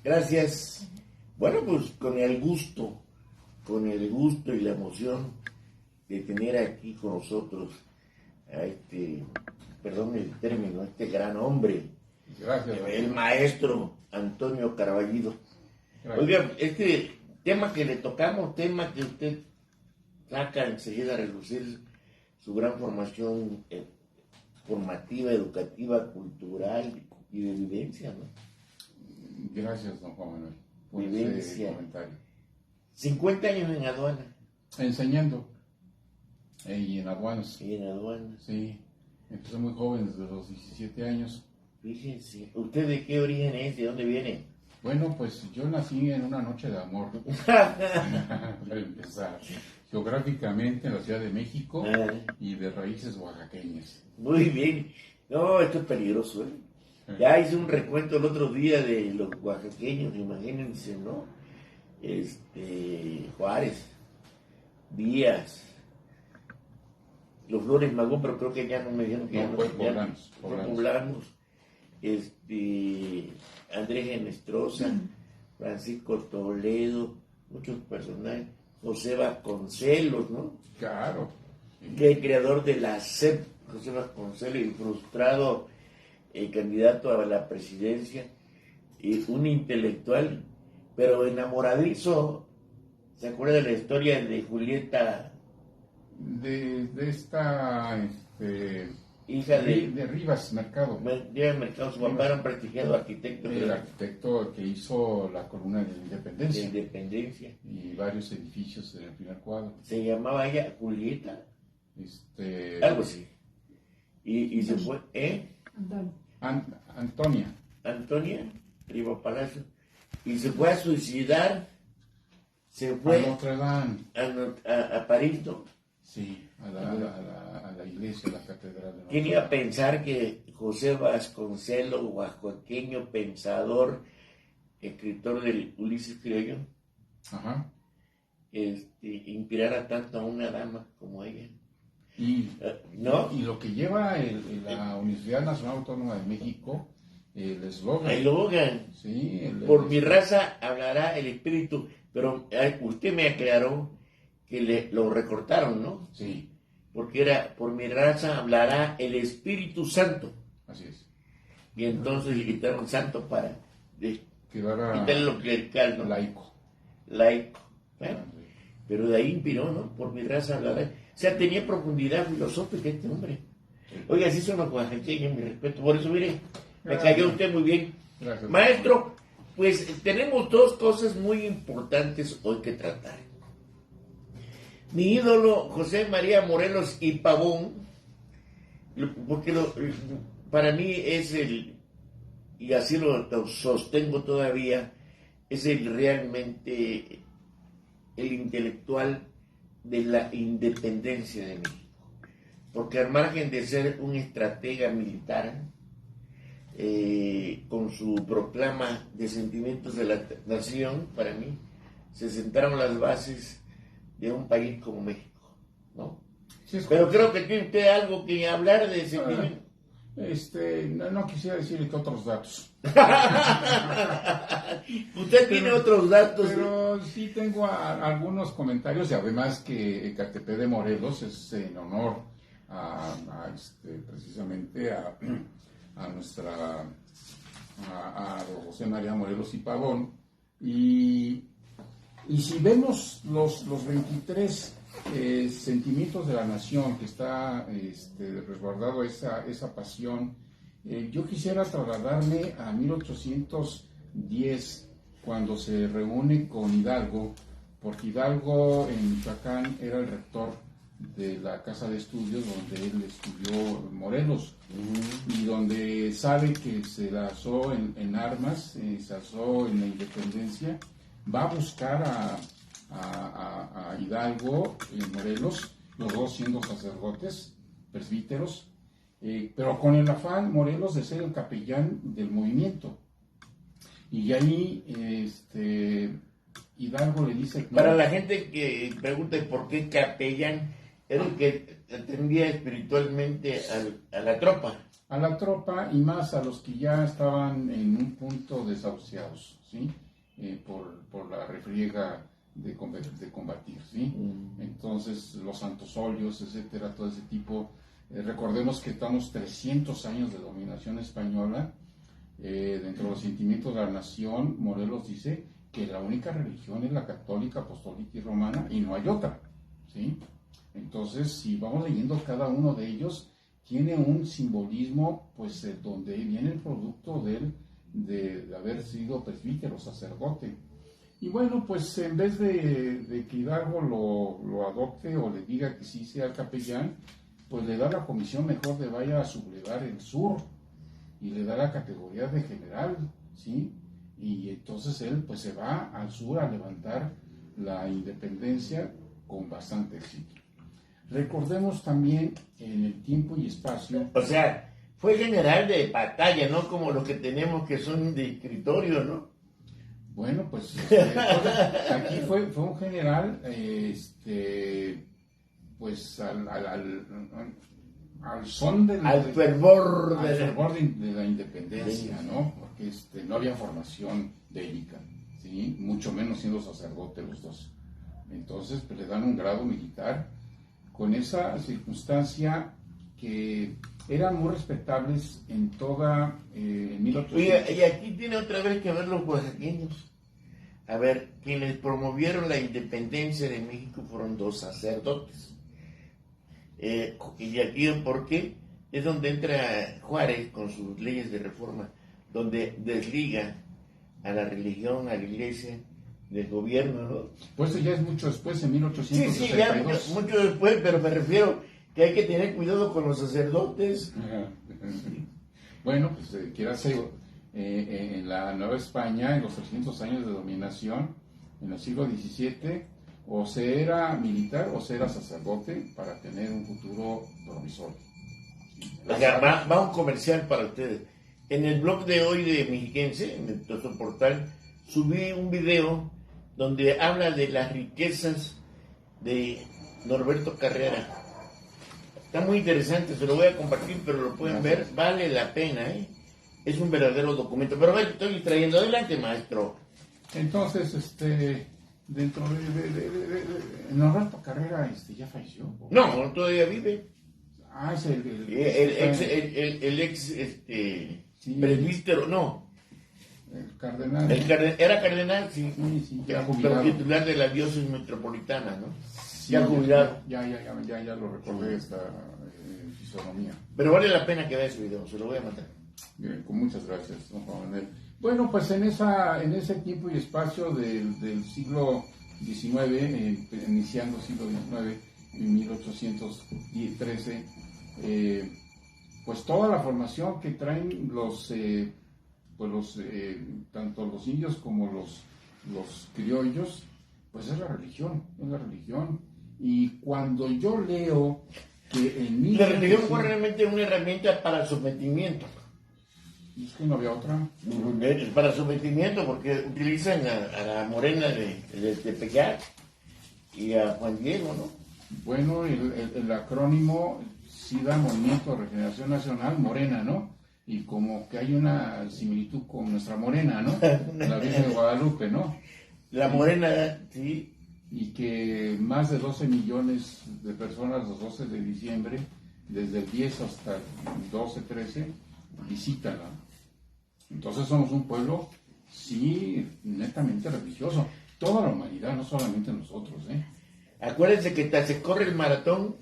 Gracias. Bueno, pues con el gusto y la emoción de tener aquí con nosotros a perdón el término, este gran hombre, Gracias. el maestro Antonio Carballido. Gracias. Oiga, este tema que le tocamos, tema que usted saca enseguida a relucir su gran formación formativa, educativa, cultural y de vivencia, ¿no? Gracias, don Juan Manuel, por Vivencia. ese comentario. 50 años en aduana. Enseñando. Y en aduanas. Y en aduanas. Sí. Empecé muy joven, desde los 17 años. Fíjense, ¿usted de qué origen es? ¿De dónde viene? Bueno, pues yo nací en una noche de amor. Para empezar. Geográficamente en la Ciudad de México y de raíces oaxaqueñas. Muy bien. No, esto es peligroso, ¿eh? Ya hice un recuento el otro día de los oaxaqueños, imagínense, ¿no? Juárez, Díaz, los Flores Magón, pero creo que ya no me dijeron que No, fue poblanos. poblanos. Andrés Genestrosa, Francisco Toledo, muchos personajes, José Vasconcelos, ¿no? Claro. Sí. Que es creador de la CEP, José Vasconcelos, y frustrado candidato a la presidencia, un intelectual, pero enamoradizo. ¿Se acuerda de la historia de Julieta? De esta Hija de Rivas Mercado. De Mercado, su papá era un prestigiado arquitecto. El arquitecto que hizo la columna de la De Independencia. Independencia. Y varios edificios en el primer cuadro. Se llamaba ella Julieta. Algo así. Y se fue, Antonia. Antonia Riva Palacio. Y se fue a suicidar. Se fue A Notre Dame. A París, ¿no? Sí, a la iglesia, a la catedral de Notre ¿Quién iba a pensar que José Vasconcelos, oaxaqueño, pensador, escritor del Ulises Criollo, Ajá. inspirara tanto a una dama como ella? ¿No? Y lo que lleva la Universidad Nacional Autónoma de México, el eslogan. El eslogan. Sí, por mi raza hablará el espíritu, pero usted me aclaró que lo recortaron, ¿no? Sí. Porque era, por mi raza hablará el Espíritu Santo. Así es. Y entonces le quitaron santo para quitarle lo clerical, ¿no? Laico. Pero de ahí inspiró, ¿no? Por mi raza hablará. O sea, tenía profundidad filosófica este hombre. Oiga, así son los oaxaqueños, mi respeto. Por eso, mire, me cayó usted muy bien. Gracias. Maestro, pues tenemos dos cosas muy importantes hoy que tratar. Mi ídolo, José María Morelos y Pavón, porque para mí es y así lo sostengo todavía, es realmente el intelectual de la independencia de México. Porque al margen de ser un estratega militar, con su proclama de sentimientos de la nación, para mí, se sentaron las bases de un país como México, ¿no? Sí, pero creo que tiene usted algo que hablar de sentimientos. No quisiera decirle que otros datos. Usted tiene otros datos. Pero sí tengo algunos comentarios, y además que Ecatepec de Morelos es en honor precisamente a José María Morelos y Pavón. Y si vemos los 23 sentimientos de la nación que está resguardado esa pasión, yo quisiera trasladarme a 1810, cuando se reúne con Hidalgo, porque Hidalgo en Michoacán era el rector de la casa de estudios donde él estudió Morelos, y donde sabe que se alzó en armas, se alzó en la independencia. Va a buscar a Hidalgo en Morelos, los dos siendo sacerdotes, presbíteros, pero con el afán Morelos de ser el capellán del movimiento. Y ahí Hidalgo le dice... No. Para la gente que pregunta por qué capellán, era el que atendía espiritualmente a la tropa. a la tropa y más a los que ya estaban en un punto desahuciados, ¿sí? Por la refriega de combatir, ¿sí? Entonces, los santos óleos, etcétera, todo ese tipo. Recordemos que estamos 300 años de dominación española. Dentro de los sentimientos de la nación, Morelos dice que la única religión es la católica, apostólica y romana, y no hay otra, ¿sí? Entonces, si vamos leyendo cada uno de ellos, tiene un simbolismo, pues, donde viene el producto de haber sido presbítero, sacerdote. Y bueno, pues en vez de que Hidalgo lo adopte o le diga que sí sea capellán, pues le da la comisión mejor de vaya a sublevar el sur y le da la categoría de general, ¿sí? Y entonces él pues se va al sur a levantar la independencia con bastante éxito. Recordemos también en el tiempo y espacio... O sea, fue general de batalla, no como los que tenemos que son de escritorio, ¿no? Bueno, pues aquí fue un general, pues al son del... Al fervor de la independencia, ¿no? Porque no había formación bélica, ¿sí? Mucho menos siendo sacerdote los dos. Entonces, pues le dan un grado militar con esa circunstancia que eran muy respetables en toda... en 1800. Oye, y aquí tiene otra vez que ver los oaxaqueños. A ver, quienes promovieron la independencia de México fueron dos sacerdotes. Y aquí, ¿por qué? Es donde entra Juárez con sus leyes de reforma, donde desliga a la religión, a la iglesia, del gobierno, ¿no? Pues eso ya es mucho después, en 1862. Sí, ya mucho después, pero me refiero que hay que tener cuidado con los sacerdotes. Bueno, pues quiera ser en la Nueva España, en los 300 años de dominación, en el siglo XVII, o se era militar o se era sacerdote para tener un futuro promisorio. O sea, va un comercial para ustedes. En el blog de hoy de Mexiquense, en nuestro portal, subí un video donde habla de las riquezas de Norberto Carrera. Está muy interesante, se lo voy a compartir, pero lo pueden ver, vale la pena, ¿eh? Es un verdadero documento. Pero a ver, estoy trayendo adelante, maestro. Entonces, dentro de Norberto Carrera, ya falleció. No, todavía vive. Ah, es el ex sí, presbítero, no. El cardenal. Era cardenal, sí. Sí, ya pero titular de la diócesis metropolitana, ¿no? Sí, ya jubilado. Ya lo recordé esta fisonomía. Pero vale la pena que vea ese video, se lo voy a mandar. Bien, con muchas gracias, don Juan Manuel. Bueno, pues en ese tiempo y espacio del siglo XIX, iniciando el siglo XIX, en 1813, pues toda la formación que traen tanto los indios como los criollos, pues es la religión. Y cuando yo leo que en la religión fue realmente una herramienta para el sometimiento. Es que no había otra. Para sometimiento, porque utilizan a la morena de Tepeyac y a Juan Diego, ¿no? Bueno, el acrónimo sí da Movimiento de Regeneración Nacional, Morena, ¿no? Y como que hay una similitud con nuestra Morena, ¿no? La Virgen de Guadalupe, ¿no? La Morena, sí. Y que más de 12 millones de personas los 12 de diciembre, desde el 10 hasta el 12, 13, visítanla. Entonces somos un pueblo, sí, netamente religioso. Toda la humanidad, no solamente nosotros, ¿eh? Acuérdense que se corre el maratón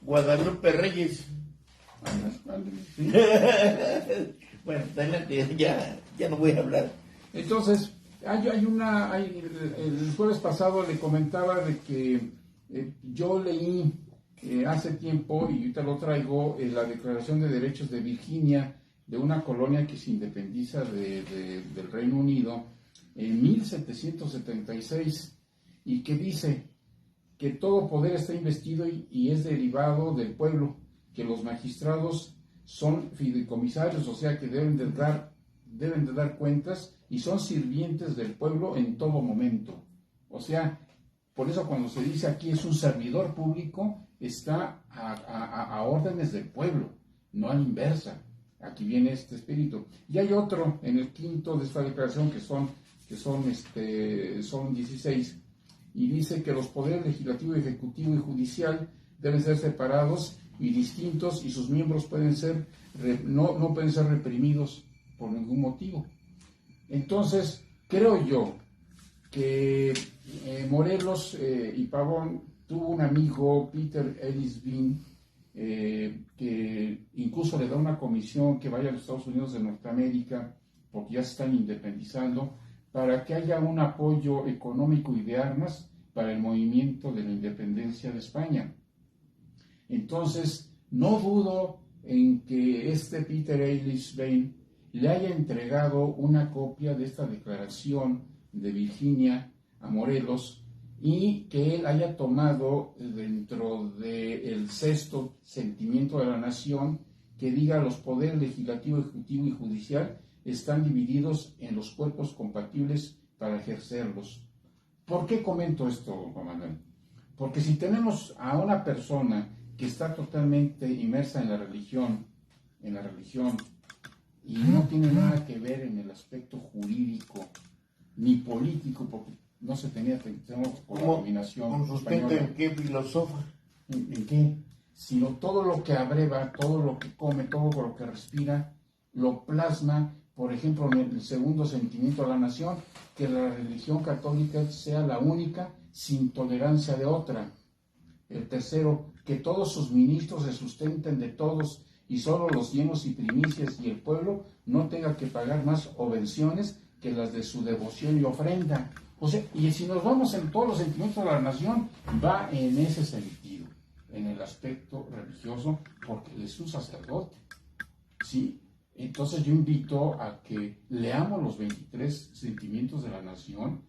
Guadalupe Reyes. ¿Sí? Bueno, adelante, ya no voy a hablar. Entonces, el jueves pasado le comentaba de que yo leí hace tiempo, y ahorita lo traigo, la Declaración de Derechos de Virginia, de una colonia que se independiza del Reino Unido en 1776, y que dice que todo poder está investido y es derivado del pueblo, que los magistrados son fideicomisarios, o sea que deben de dar cuentas y son sirvientes del pueblo en todo momento. O sea, por eso cuando se dice aquí es un servidor público, está a órdenes del pueblo, no a la inversa. aquí viene este espíritu. Y hay otro, en el quinto de esta declaración, que son 16, y dice que los poderes legislativo, ejecutivo y judicial deben ser separados y distintos, y sus miembros no pueden ser reprimidos por ningún motivo. Entonces, creo yo que Morelos y Pavón tuvo un amigo, Peter Ellis Bean, que incluso le da una comisión que vaya a los Estados Unidos de Norteamérica, porque ya se están independizando, para que haya un apoyo económico y de armas para el movimiento de la independencia de España. Entonces, no dudo en que este Peter Ellis Bain le haya entregado una copia de esta declaración de Virginia a Morelos, y que él haya tomado dentro del sexto sentimiento de la nación, que diga: los poderes legislativo, ejecutivo y judicial están divididos en los cuerpos compatibles para ejercerlos. ¿Por qué comento esto, Juan Manuel? Porque si tenemos a una persona que está totalmente inmersa en la religión, y no tiene nada que ver en el aspecto jurídico ni político, porque no se tenemos por la dominación ¿Con respecto en qué filosofa? ¿En qué? Sino todo lo que abreva, todo lo que come, todo lo que respira, lo plasma, por ejemplo, en el segundo sentimiento de la nación, que la religión católica sea la única, sin tolerancia de otra. El tercero, que todos sus ministros se sustenten de todos, y solo los llenos y primicias, y el pueblo no tenga que pagar más obenciones que las de su devoción y ofrenda. O sea, y si nos vamos en todos los sentimientos de la nación, va en ese sentido, en el aspecto religioso, porque él es un sacerdote, ¿sí? Entonces yo invito a que leamos los 23 sentimientos de la nación,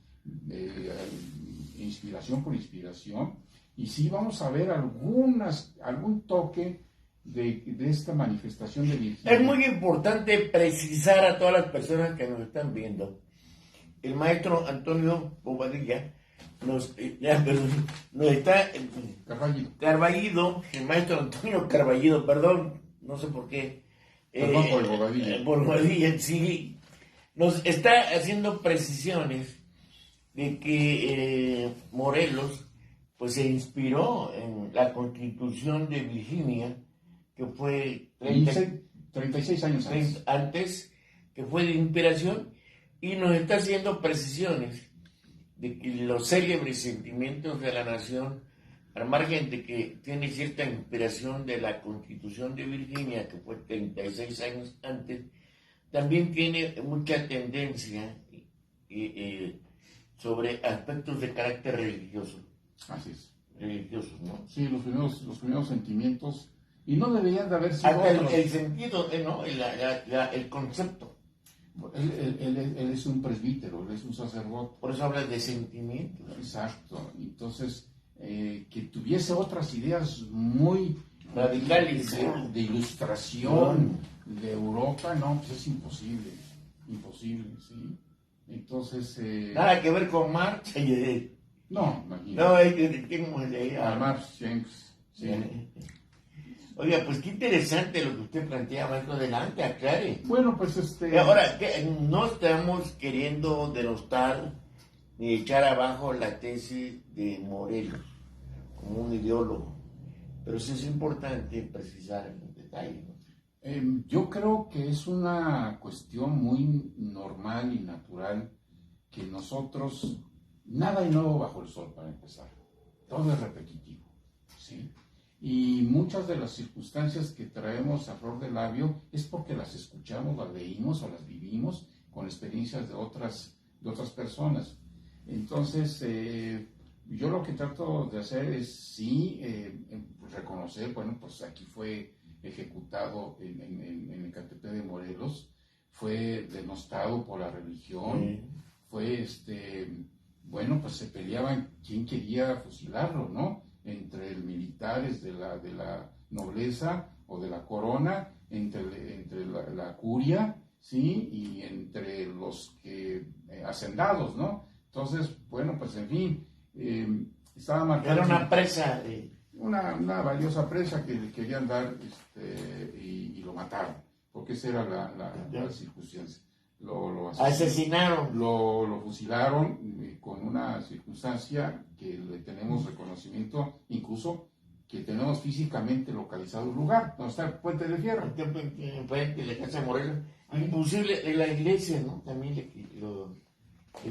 inspiración por inspiración, y sí vamos a ver algún toque de esta manifestación de Virginia. Es muy importante precisar a todas las personas que nos están viendo. El maestro Antonio Bobadilla nos está Carballido, el maestro Antonio Carballido, perdón, no sé por qué. Perdón por Bobadilla. Por Bobadilla, sí. Nos está haciendo precisiones de que Morelos pues se inspiró en la Constitución de Virginia, que fue 36 años antes, que fue de inspiración, y nos está haciendo precisiones de que los célebres sentimientos de la nación, al margen de que tiene cierta inspiración de la Constitución de Virginia, que fue 36 años antes, también tiene mucha tendencia sobre aspectos de carácter religioso. Así es. Religiosos, ¿no? Sí, los primeros sentimientos, y no deberían de haber sido hasta otros. El sentido, ¿no? El concepto. Él es un presbítero, él es un sacerdote. Por eso habla de sentimientos. Exacto. Entonces, que tuviese otras ideas muy radicales de ilustración de Europa, no, pues es imposible, sí. Entonces... nada que ver con Marx. No, imagínate. No, es que tenemos de ahí a Marx, James. Sí. Oiga, pues qué interesante lo que usted plantea, más adelante, aclare. Bueno, pues Ahora, no estamos queriendo denostar ni echar abajo la tesis de Morelos como un ideólogo, pero sí es importante precisar en detalle, ¿no? Yo creo que es una cuestión muy normal y natural que nosotros, nada hay nuevo bajo el sol para empezar, todo es repetitivo, ¿sí? Y muchas de las circunstancias que traemos a flor de labio es porque las escuchamos, las leímos o las vivimos con experiencias de otras personas. Entonces, yo lo que trato de hacer es sí reconocer, bueno, pues aquí fue ejecutado en Ecatepec de Morelos, fue denostado por la religión, fue bueno, pues se peleaban quién quería fusilarlo, ¿no? Entre militares de la nobleza o de la corona, entre la curia, ¿sí? Y entre los hacendados, ¿no? Entonces, bueno, pues en fin, estaba marcado. Era una presa. Una valiosa presa que le querían dar y lo mataron. porque esa era la circunstancia. Lo Asesinaron. Lo fusilaron con una circunstancia que le tenemos reconocimiento, incluso que tenemos físicamente localizado el lugar, donde está el Puente de Fierro. Enfrente de la Casa de Morelos. Inclusive en la iglesia, ¿no? También le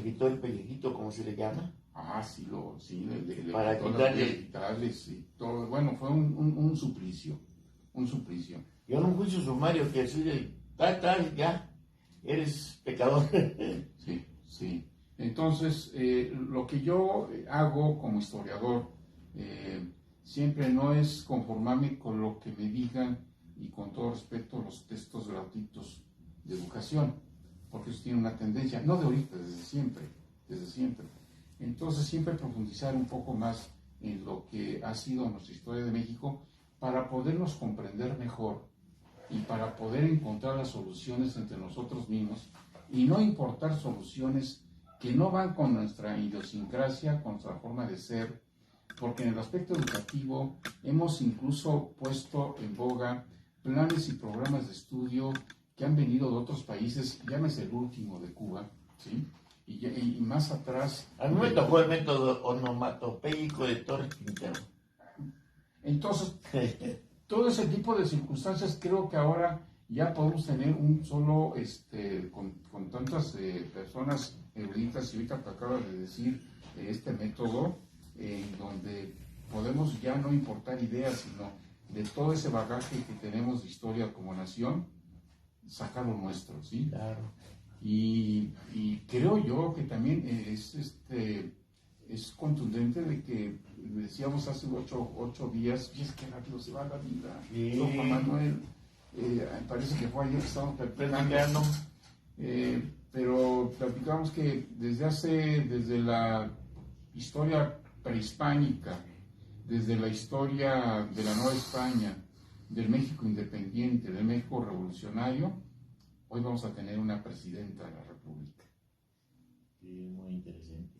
quitó el pellejito, como se le llama. Ah, sí, le para quitó quitarles y todo. Bueno, fue un suplicio, Y en un juicio sumario que así de, ya, eres pecador. Sí. Entonces, lo que yo hago como historiador, siempre no es conformarme con lo que me digan, y con todo respeto, los textos gratuitos de educación, porque eso tiene una tendencia, no de ahorita, desde siempre. Entonces, siempre profundizar un poco más en lo que ha sido nuestra historia de México para podernos comprender mejor y para poder encontrar las soluciones entre nosotros mismos y no importar soluciones que no van con nuestra idiosincrasia, con nuestra forma de ser, porque en el aspecto educativo hemos incluso puesto en boga planes y programas de estudio que han venido de otros países, llámese el último de Cuba, ¿sí? Y más atrás... A mí me tocó el método onomatopéyico de Torres Quintero. Entonces, todo ese tipo de circunstancias creo que ahora ya podemos tener un solo, con tantas personas eruditas, y ahorita te acabas de decir este método, donde podemos ya no importar ideas, sino de todo ese bagaje que tenemos de historia como nación, sacar lo nuestro, ¿sí? Claro. Y creo yo que también es contundente de que decíamos hace 8 días, y es que rápido se va la vida. Sí. Don Juan Manuel, parece que fue ayer que estábamos platicando, pero platicamos que desde la historia prehispánica, desde la historia de la Nueva España, del México independiente, del México revolucionario, hoy vamos a tener una presidenta de la República. Sí, muy interesante.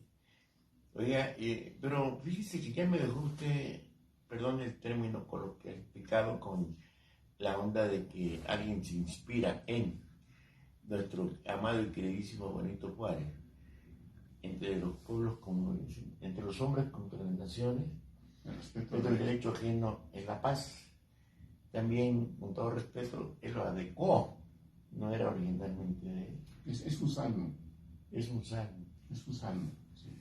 Oiga, pero fíjese que ya me dejó usted, perdón el término coloquial, con la onda de que alguien se inspira en nuestro amado y queridísimo Benito Juárez, entre los pueblos comunes, entre los hombres contra las naciones, el derecho ajeno en la paz. También, con todo respeto, él lo adecuó, no era originalmente de él. Es un salmo. Es un salmo. Sí.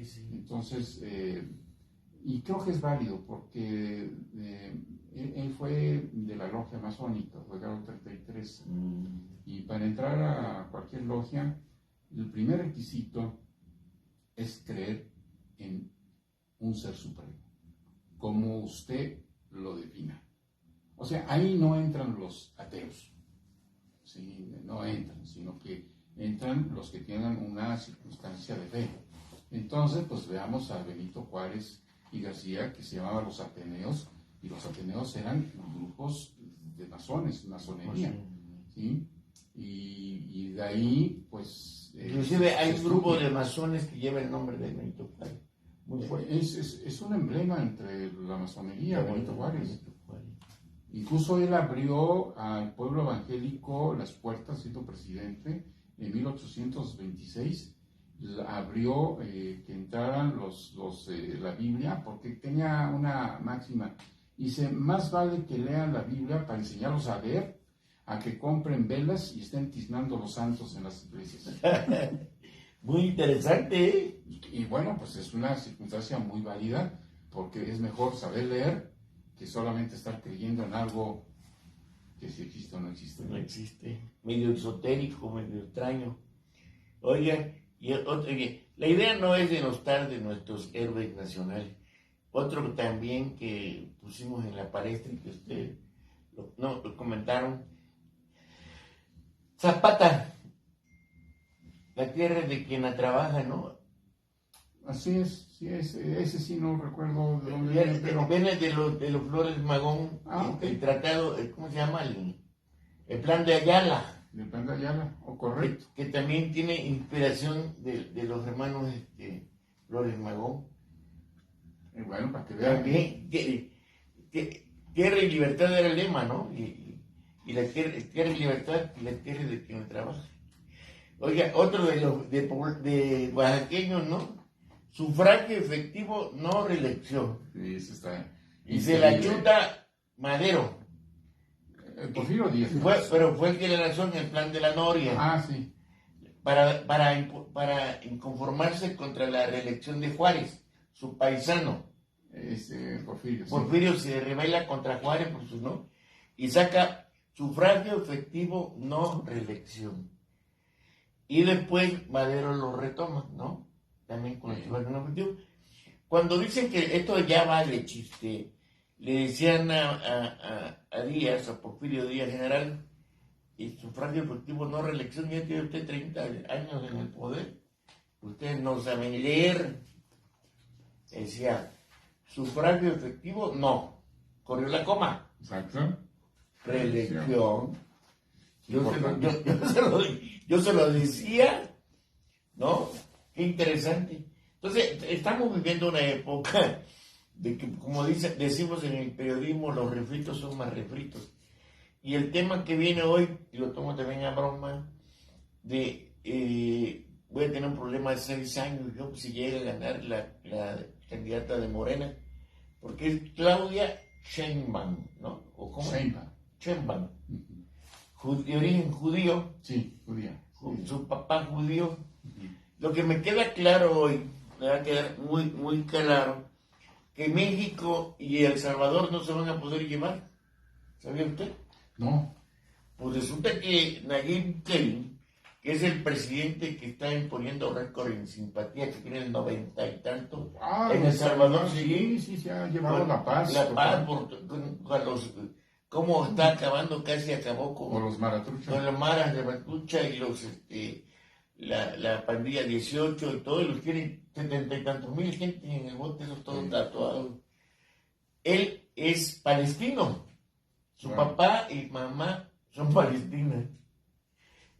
Sí. Entonces, y creo que es válido porque él fue de la logia masónica, fue grado 33. Y para entrar a cualquier logia, el primer requisito es creer en un ser supremo, como usted lo defina. O sea, ahí no entran los ateos, ¿sí? No entran, sino que entran los que tienen una circunstancia de fe. Entonces, pues veamos a Benito Juárez y García, que se llamaban los Ateneos, y los Ateneos eran grupos de masones, masonería, ¿sí? Y de ahí, pues... Inclusive hay un grupo de masones que lleva el nombre de Benito Juárez. Muy fuerte. Es un emblema entre la masonería, Benito Juárez. Incluso él abrió al pueblo evangélico las puertas, siendo presidente, en 1826. Abrió que entraran la Biblia, porque tenía una máxima. Dice, más vale que lean la Biblia para enseñarlos a leer, a que compren velas y estén tiznando los santos en las iglesias. Muy interesante, ¿eh? Y bueno, pues es una circunstancia muy válida, porque es mejor saber leer que solamente estar creyendo en algo que si existe o no existe. No existe. Medio esotérico, medio extraño. Oiga, la idea no es denostar de nuestros héroes nacionales. Otro también que pusimos en la palestra y que ustedes lo comentaron. Zapata, la tierra de quien la trabaja, ¿no? Así es, sí es, ese sí no recuerdo de dónde viene, pero viene de los Flores Magón, okay. El tratado, ¿cómo se llama? El plan de Ayala. El plan de Ayala, correcto. Que también tiene inspiración de los hermanos Flores Magón. Bueno, para que vean. También, tierra y libertad era el lema, ¿no? y la tierra y libertad y la tierra de quien trabaja. Oiga, otro de los de oaxaqueños, ¿no? Sufragio efectivo, no reelección. Sí, eso está. Y se la chuta Madero. Porfirio Díaz. Pero fue el que le lanzó en el plan de la Noria. Ah, sí. Para inconformarse contra la reelección de Juárez, su paisano. Porfirio. Porfirio se rebela contra Juárez por su no y saca sufragio efectivo, no reelección. Y después Madero lo retoma, ¿no? También con el sufragio no efectivo. Cuando dicen que esto ya va de chiste, le decían a Díaz, a Porfirio Díaz, general, y sufragio efectivo, no reelección, ya tiene usted 30 años en el poder. Ustedes no saben leer. Decía, sufragio efectivo, no. Corrió la coma. Exacto. Reelección. Yo se lo decía, ¿no? Qué interesante. Entonces, estamos viviendo una época de que, como decimos en el periodismo, los refritos son más refritos. Y el tema que viene hoy, y lo tomo también a broma, voy a tener un problema de 6 años, yo si llega a ganar la candidata de Morena, porque es Claudia Sheinbaum, ¿no? ¿O cómo? Sheinbaum. De origen judío. Sí, judía. Su papá judío. Lo que me queda claro hoy, me va a quedar muy, muy claro, que México y El Salvador no se van a poder llevar. ¿Sabía usted? No. Pues resulta que Nayib Bukele, que es el presidente que está imponiendo récord en simpatía, que tiene el 90 y tanto, en El Salvador, sí, ha llevado la paz. La paz, cómo está acabando, casi acabó con los maratruchas. Con los maras de Matucha y la pandilla 18 y todo, y los tienen 70 y tantos mil gente en el bote, eso todo tatuado. Él es palestino. Su papá y mamá son palestinos.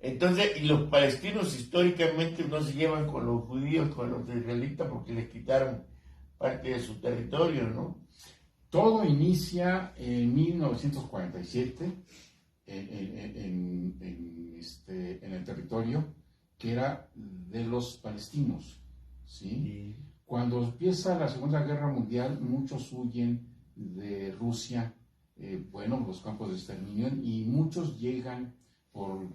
Entonces, y los palestinos históricamente no se llevan con los judíos, con los israelitas, porque les quitaron parte de su territorio, ¿no? Todo inicia en 1947 en el territorio que era de los palestinos, ¿sí? Cuando empieza la Segunda Guerra Mundial, muchos huyen de Rusia, los campos de exterminio, y muchos llegan por el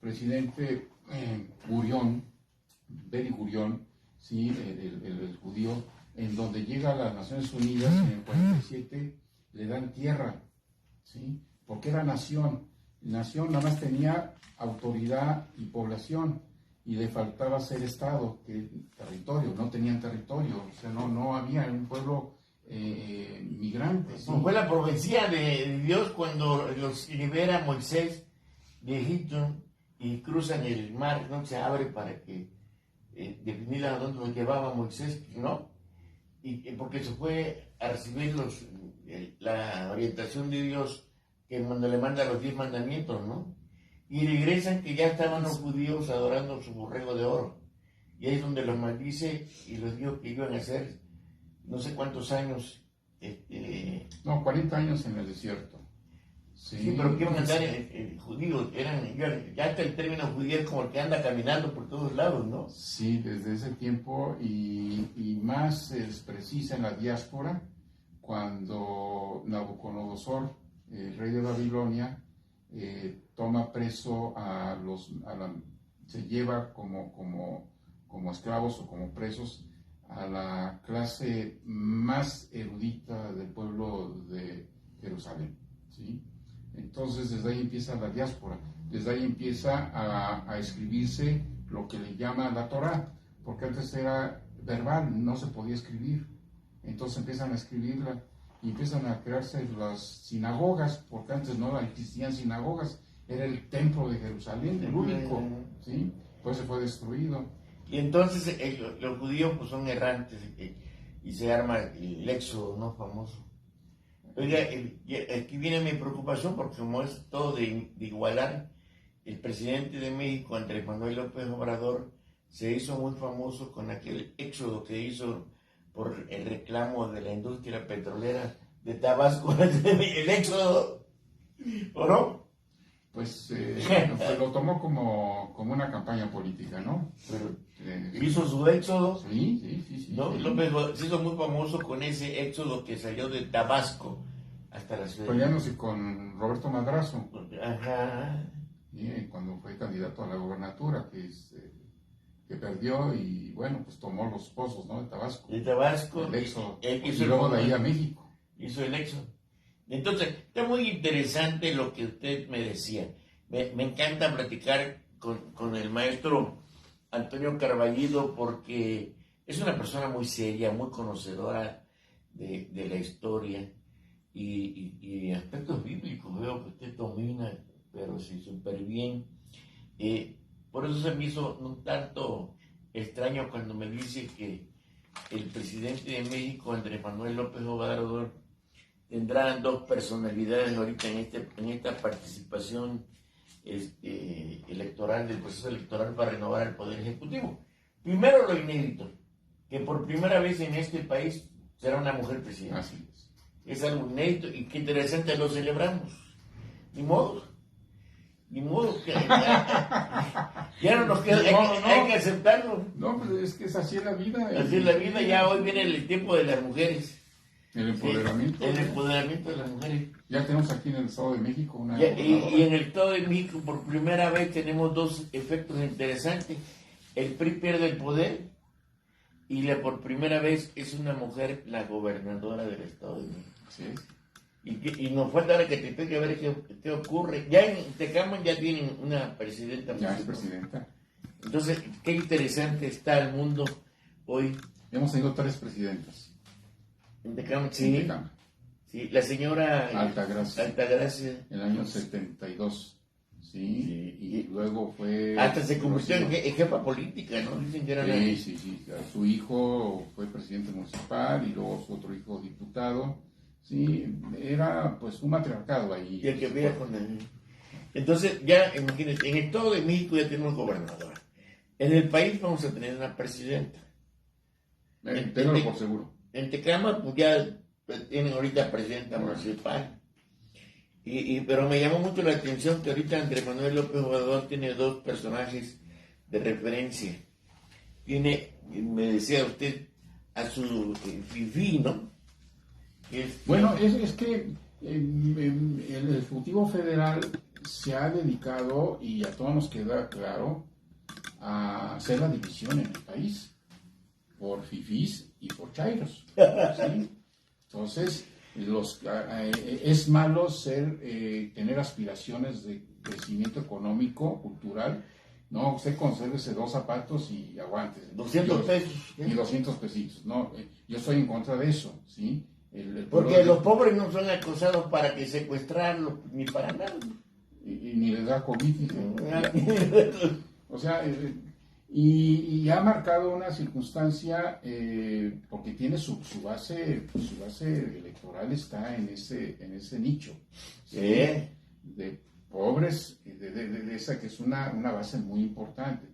presidente Beri Gurión, ¿sí? el judío, en donde llega a las Naciones Unidas en el 47, le dan tierra, ¿sí? Porque era nación nada más tenía autoridad y población, y le faltaba ser Estado, territorio, no tenían territorio, o sea, no había un pueblo migrante. ¿Sí? Fue la profecía de Dios cuando los libera Moisés de Egipto y cruzan el mar, no se abre para que definir a dónde los llevaba Moisés, ¿no? Y porque se fue a recibir la orientación de Dios que cuando le manda los 10 mandamientos, ¿no? Y regresan que ya estaban los judíos adorando su borrego de oro. Y ahí es donde los maldice y los dijo que iban a hacer no sé cuántos años. 40 años en el desierto. Sí, pero que iban a andar judíos, ya hasta el término judío es como el que anda caminando por todos lados, ¿no? Sí, desde ese tiempo, y más es precisa en la diáspora, cuando Nabucodonosor, el rey de Babilonia, toma preso se lleva como esclavos o como presos a la clase más erudita del pueblo de Jerusalén, ¿sí? Entonces desde ahí empieza la diáspora, desde ahí empieza a escribirse lo que le llama la Torá, porque antes era verbal, no se podía escribir. Entonces empiezan a escribirla y empiezan a crearse las sinagogas, porque antes no existían sinagogas, era el templo de Jerusalén, el único, ¿sí? Pues se fue destruido. Y entonces los judíos pues son errantes y se arma el éxodo, ¿no? Famoso. Oiga, aquí viene mi preocupación, porque como es todo de igualar, el presidente de México, Andrés Manuel López Obrador, se hizo muy famoso con aquel éxodo que hizo por el reclamo de la industria petrolera de Tabasco, el éxodo, ¿o no? Pues lo tomó como una campaña política, ¿no? Pero hizo su éxodo, Sí. ¿no? Sí. López se hizo muy famoso con ese éxodo que salió de Tabasco hasta la ciudad. Peleándose con Roberto Madrazo, Ajá. cuando fue candidato a la gobernatura, que perdió y bueno, pues tomó los pozos, ¿no? De Tabasco. De Tabasco. El éxodo. Y Y luego de ahí a México. Hizo el éxodo. Entonces, está muy interesante lo que usted me decía. Me encanta platicar con el maestro Antonio Carballido porque es una persona muy seria, muy conocedora de la historia y aspectos bíblicos. Veo que usted domina, pero sí, súper bien. Por eso se me hizo un tanto extraño cuando me dice que el presidente de México, Andrés Manuel López Obrador, tendrá dos personalidades ahorita en esta participación electoral, del proceso electoral para renovar el Poder Ejecutivo. Primero, lo inédito, que por primera vez en este país será una mujer presidenta. Así es. Es algo inédito y qué interesante, lo celebramos. Ni modo que ya no nos queda, hay que aceptarlo. No, pues es que es así la vida. Así es la vida, ya hoy viene el tiempo de las mujeres. El empoderamiento. Sí, el empoderamiento de las mujeres. Ya tenemos aquí en el Estado de México una y en el Estado de México por primera vez tenemos dos efectos interesantes. El PRI pierde el poder y por primera vez es una mujer la gobernadora del Estado de México. Así es. Y nos falta ahora que te tenga que ver qué ocurre. Ya en Tecáman ya tienen una presidenta. Ya es presidenta. Entonces, qué interesante está el mundo hoy. Hemos tenido 3 presidentas. En Tecáman, sí. En Tecáman. Sí, la señora Altagracia. Altagracia. En el año 72. Sí. Y luego fue. Hasta se convirtió en jefa política, ¿no? Dicen que era Sí. Su hijo fue presidente municipal y luego su otro hijo diputado. Sí, era pues un matriarcado ahí. Y el que veía con él. Entonces, ya, imagínense, en el Estado de México ya tenemos gobernadora. En el país vamos a tener una presidenta. Téngalo por seguro. En Tecáman, pues ya tienen ahorita presidenta municipal. Pero me llamó mucho la atención que ahorita Andrés Manuel López Obrador tiene dos personajes de referencia. Tiene, me decía usted, a su Fifi, ¿no? Bueno, es que el Ejecutivo Federal se ha dedicado, y a todos nos queda claro, a hacer la división en el país por fifís y por chairos. ¿Sí? Entonces, es malo tener aspiraciones de crecimiento económico, cultural. No, usted consérvese 2 zapatos y aguante. 200 pesos. Y 200 pesitos. No, yo estoy en contra de eso, ¿sí? Porque los pobres no son acosados para que secuestrarlos, ni para nada. Y ni les da COVID. O sea, y ha marcado una circunstancia porque tiene su base electoral está en ese nicho. Sí. De pobres, de esa que es una base muy importante.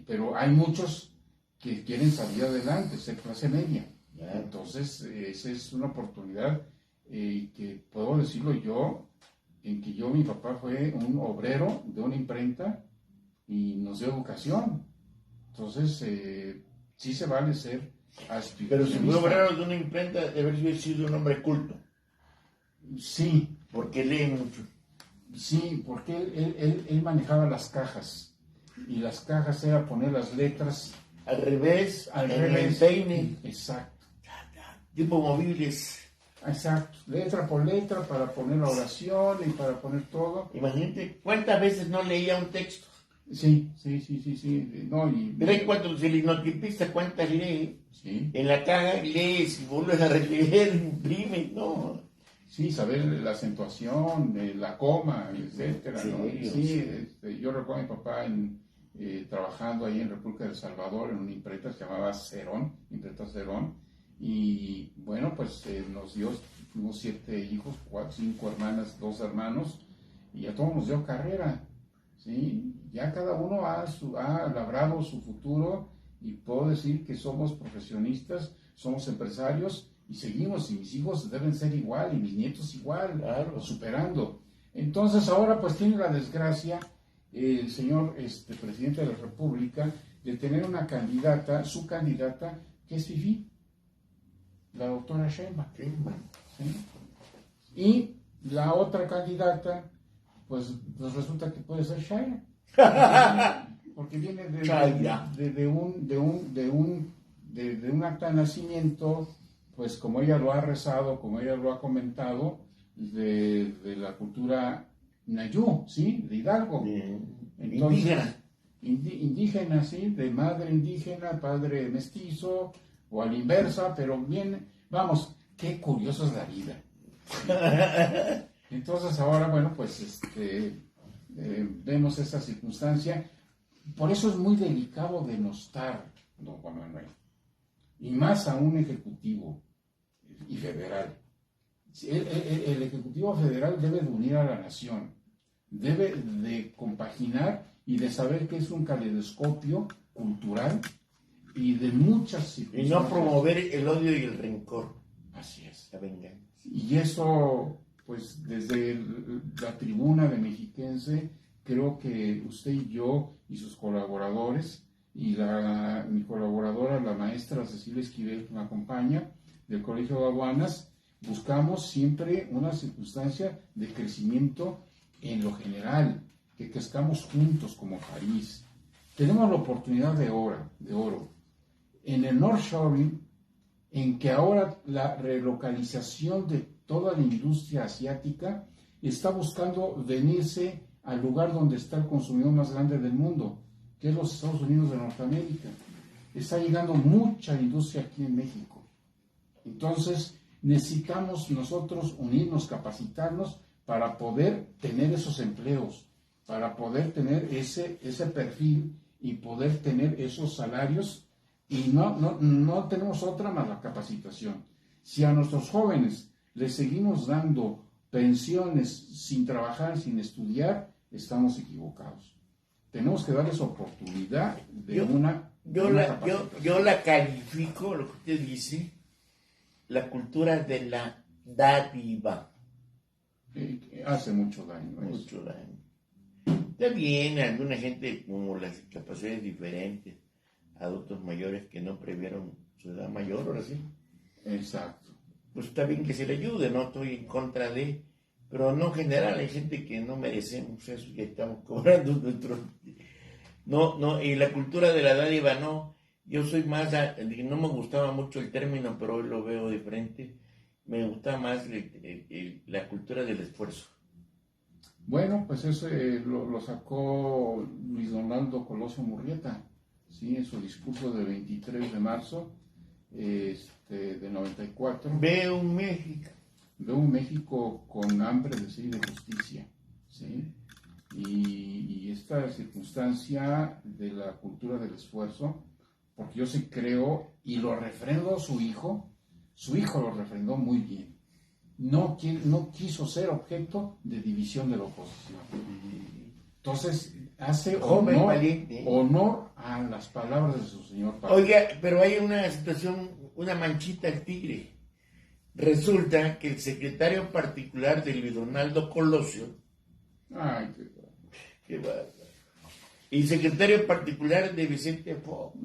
Pero hay muchos que quieren salir adelante, ser clase media. Entonces, esa es una oportunidad que puedo decirlo yo, en que mi papá fue un obrero de una imprenta y nos dio educación. Entonces, sí se vale ser aspiracionista. Pero si fue obrero de una imprenta, debe haber sido un hombre culto. Sí. Porque lee mucho. Sí, porque él manejaba las cajas. Y las cajas era poner las letras al revés, el peine. Exacto. Tipo móviles. Exacto, letra por letra para poner la oración y para poner todo. Imagínate, ¿cuántas veces no leía un texto? Sí. No, pero cuando se le notipista, ¿cuántas lee? Sí. En la caja lees y vuelves a releer, imprime, ¿no? Sí, saber la acentuación, la coma, etcétera. Sí, ¿no? Sí. Yo recuerdo a mi papá trabajando ahí en República de El Salvador en una imprenta que se llamaba Cerón, imprenta Cerón. Y bueno, pues fuimos 7 hijos, 5 hermanas, 2 hermanos, y a todos nos dio carrera, ¿sí? Ya cada uno ha labrado su futuro y puedo decir que somos profesionistas somos empresarios y seguimos, y mis hijos deben ser igual, y mis nietos igual, Claro. superando. Entonces ahora pues tiene la desgracia el señor presidente de la República de tener una candidata, su candidata, que es Fifi, la doctora Sheinbaum. ¿Sí? Y la otra candidata, pues resulta que puede ser Shaya. Porque viene de un acta de nacimiento, pues como ella lo ha rezado, como ella lo ha comentado, de la cultura Nayú, ¿sí? De Hidalgo. Entonces, indígena, sí, de madre indígena, padre mestizo, o a la inversa, pero bien, vamos, qué curioso es la vida. Entonces ahora, bueno, pues vemos esa circunstancia. Por eso es muy delicado denostar, don Juan Manuel, y más a un ejecutivo y federal. El ejecutivo federal debe de unir a la nación, debe de compaginar y de saber que es un caleidoscopio cultural y de muchas circunstancias. Y no promover el odio y el rencor. Así es. La venganza. Y eso, pues desde la tribuna de Mexiquense, creo que usted y yo y sus colaboradores, y mi colaboradora, la maestra Cecilia Esquivel, que me acompaña, del Colegio de Aduanas, buscamos siempre una circunstancia de crecimiento en lo general, que crezcamos juntos como país. Tenemos la oportunidad de oro. En el North Shoring, en que ahora la relocalización de toda la industria asiática está buscando venirse al lugar donde está el consumidor más grande del mundo, que es los Estados Unidos de Norteamérica. Está llegando mucha industria aquí en México. Entonces, necesitamos nosotros unirnos, capacitarnos para poder tener esos empleos, para poder tener ese perfil y poder tener esos salarios. Y no tenemos otra más la capacitación. Si a nuestros jóvenes les seguimos dando pensiones sin trabajar, sin estudiar, estamos equivocados. Tenemos que darles oportunidad de yo la califico, lo que usted dice, la cultura de la dádiva. Hace mucho daño. Mucho daño. Está bien, alguna gente como las capacidades diferentes, adultos mayores que no previeron su edad mayor, ahora sí. Exacto. Pues está bien que se le ayude, no estoy en contra de, pero no en general, hay gente que no merecemos eso y estamos cobrando nuestro... No, y la cultura de la dádiva no, yo soy más, no me gustaba mucho el término, pero hoy lo veo diferente, me gusta más la cultura del esfuerzo. Bueno, pues eso lo sacó Luis Donaldo Colosio Murrieta, ¿sí? En su discurso del 23 de marzo de 94. Veo un México. Veo un México con hambre de sed y de justicia, ¿sí? Y esta circunstancia de la cultura del esfuerzo, porque yo sí creo, y lo refrendó su hijo lo refrendó muy bien. No quiso ser objeto de división de la oposición. Entonces, hace honor a las palabras de su señor padre. Oiga, pero hay una situación, una manchita al tigre. Resulta que el secretario particular de Luis Donaldo Colosio, Ay, qué bárbaro, y secretario particular de Vicente Fox,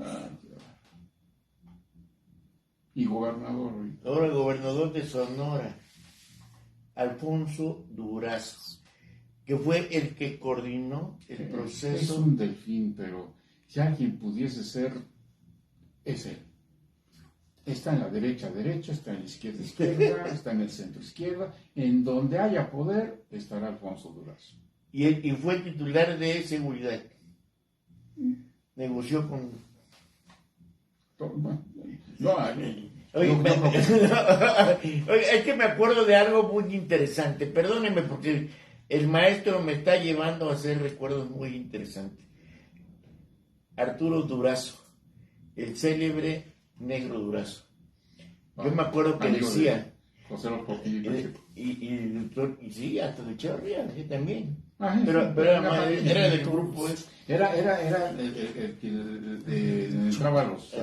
y gobernador. ahora gobernador de Sonora, Alfonso Durazo, que fue el que coordinó el proceso. Es un delfín, pero si alguien pudiese ser, es él. Está en la derecha, está en la izquierda, está en el centro izquierda. En donde haya poder, estará Alfonso Durazo. Y fue titular de seguridad. Negoció con... Oye, es que me acuerdo de algo muy interesante. Perdónenme porque el maestro me está llevando a hacer recuerdos muy interesantes. Arturo Durazo, el célebre Negro Durazo. Yo me acuerdo que decía, José López Portillo y sí, hasta de Echeverría, sí, también. Sí, pero era del grupo. Era el que entraba a los...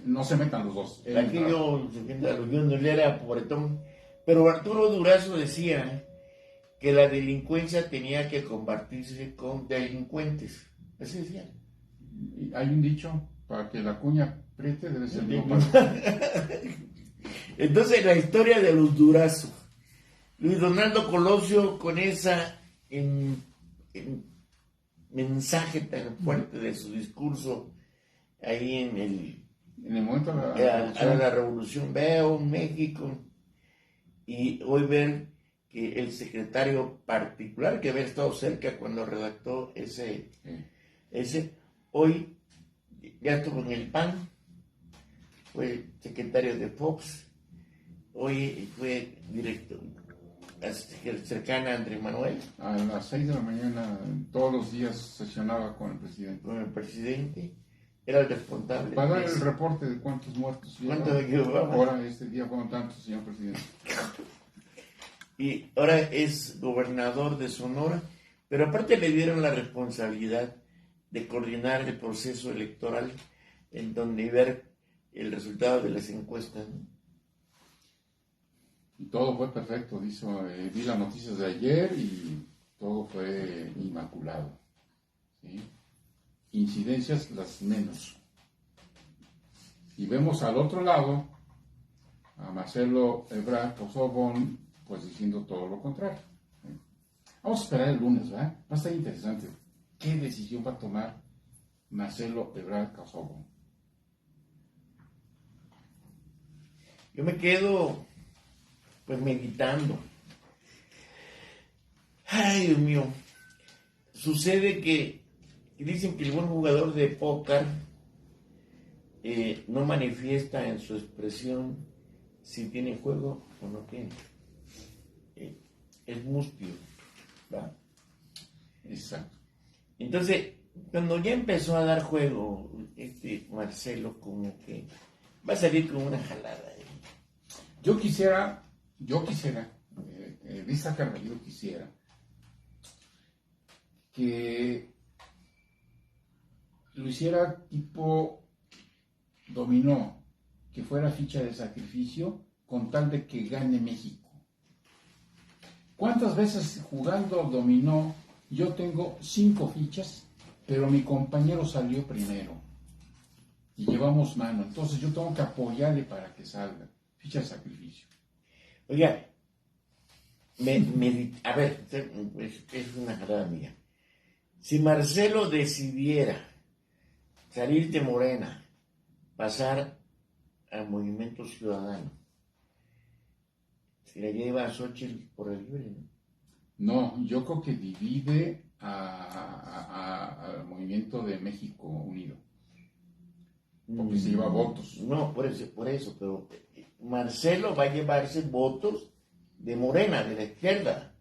no se metan los dos. Aquí yo era pobretón. Pero Arturo Durazo decía que la delincuencia tenía que combatirse con delincuentes. Así decía. Hay un dicho, para que la cuña apriete debe ser no para... Entonces, la historia de los Durazo. Luis Donaldo Colosio, con esa mensaje tan fuerte de su discurso ahí en el momento de la revolución, veo México, y hoy ver que el secretario particular que había estado cerca cuando redactó ese hoy ya estuvo en el PAN, fue secretario de Fox, hoy fue director cercana a Andrés Manuel. A las 6 de la mañana, todos los días sesionaba con el presidente. Con el presidente, era el responsable. Para dar el reporte de cuántos muertos llevaba. Ahora, este día fueron tantos, señor presidente. Y ahora es gobernador de Sonora, pero aparte le dieron la responsabilidad de coordinar el proceso electoral, en donde ver el resultado de las encuestas. Y todo fue perfecto, vi las noticias de ayer y todo fue inmaculado. ¿Sí? Incidencias las menos. Y vemos al otro lado a Marcelo Ebrard Casaubon, pues diciendo todo lo contrario. ¿Sí? Vamos a esperar el lunes, ¿verdad? Va a estar interesante. ¿Qué decisión va a tomar Marcelo Ebrard Casaubon? Yo me quedo pues meditando. Ay, Dios mío. Sucede que dicen que el buen jugador de póker no manifiesta en su expresión si tiene juego o no tiene. Es mustio, ¿va? Exacto. Entonces, cuando ya empezó a dar juego, Marcelo como que va a salir con una jalada. Yo quisiera, Vista Carballo quisiera que lo hiciera tipo dominó, que fuera ficha de sacrificio con tal de que gane México. ¿Cuántas veces jugando dominó yo tengo 5 fichas, pero mi compañero salió primero y llevamos mano? Entonces yo tengo que apoyarle para que salga. Ficha de sacrificio. Oiga, a ver, es una jalada mía. Si Marcelo decidiera salir de Morena, pasar al Movimiento Ciudadano, se la lleva a Xochitl por el libre, ¿no? No, yo creo que divide al Movimiento de México Unido. Porque se lleva votos. No, por eso, pero Marcelo va a llevarse votos de Morena, de la izquierda.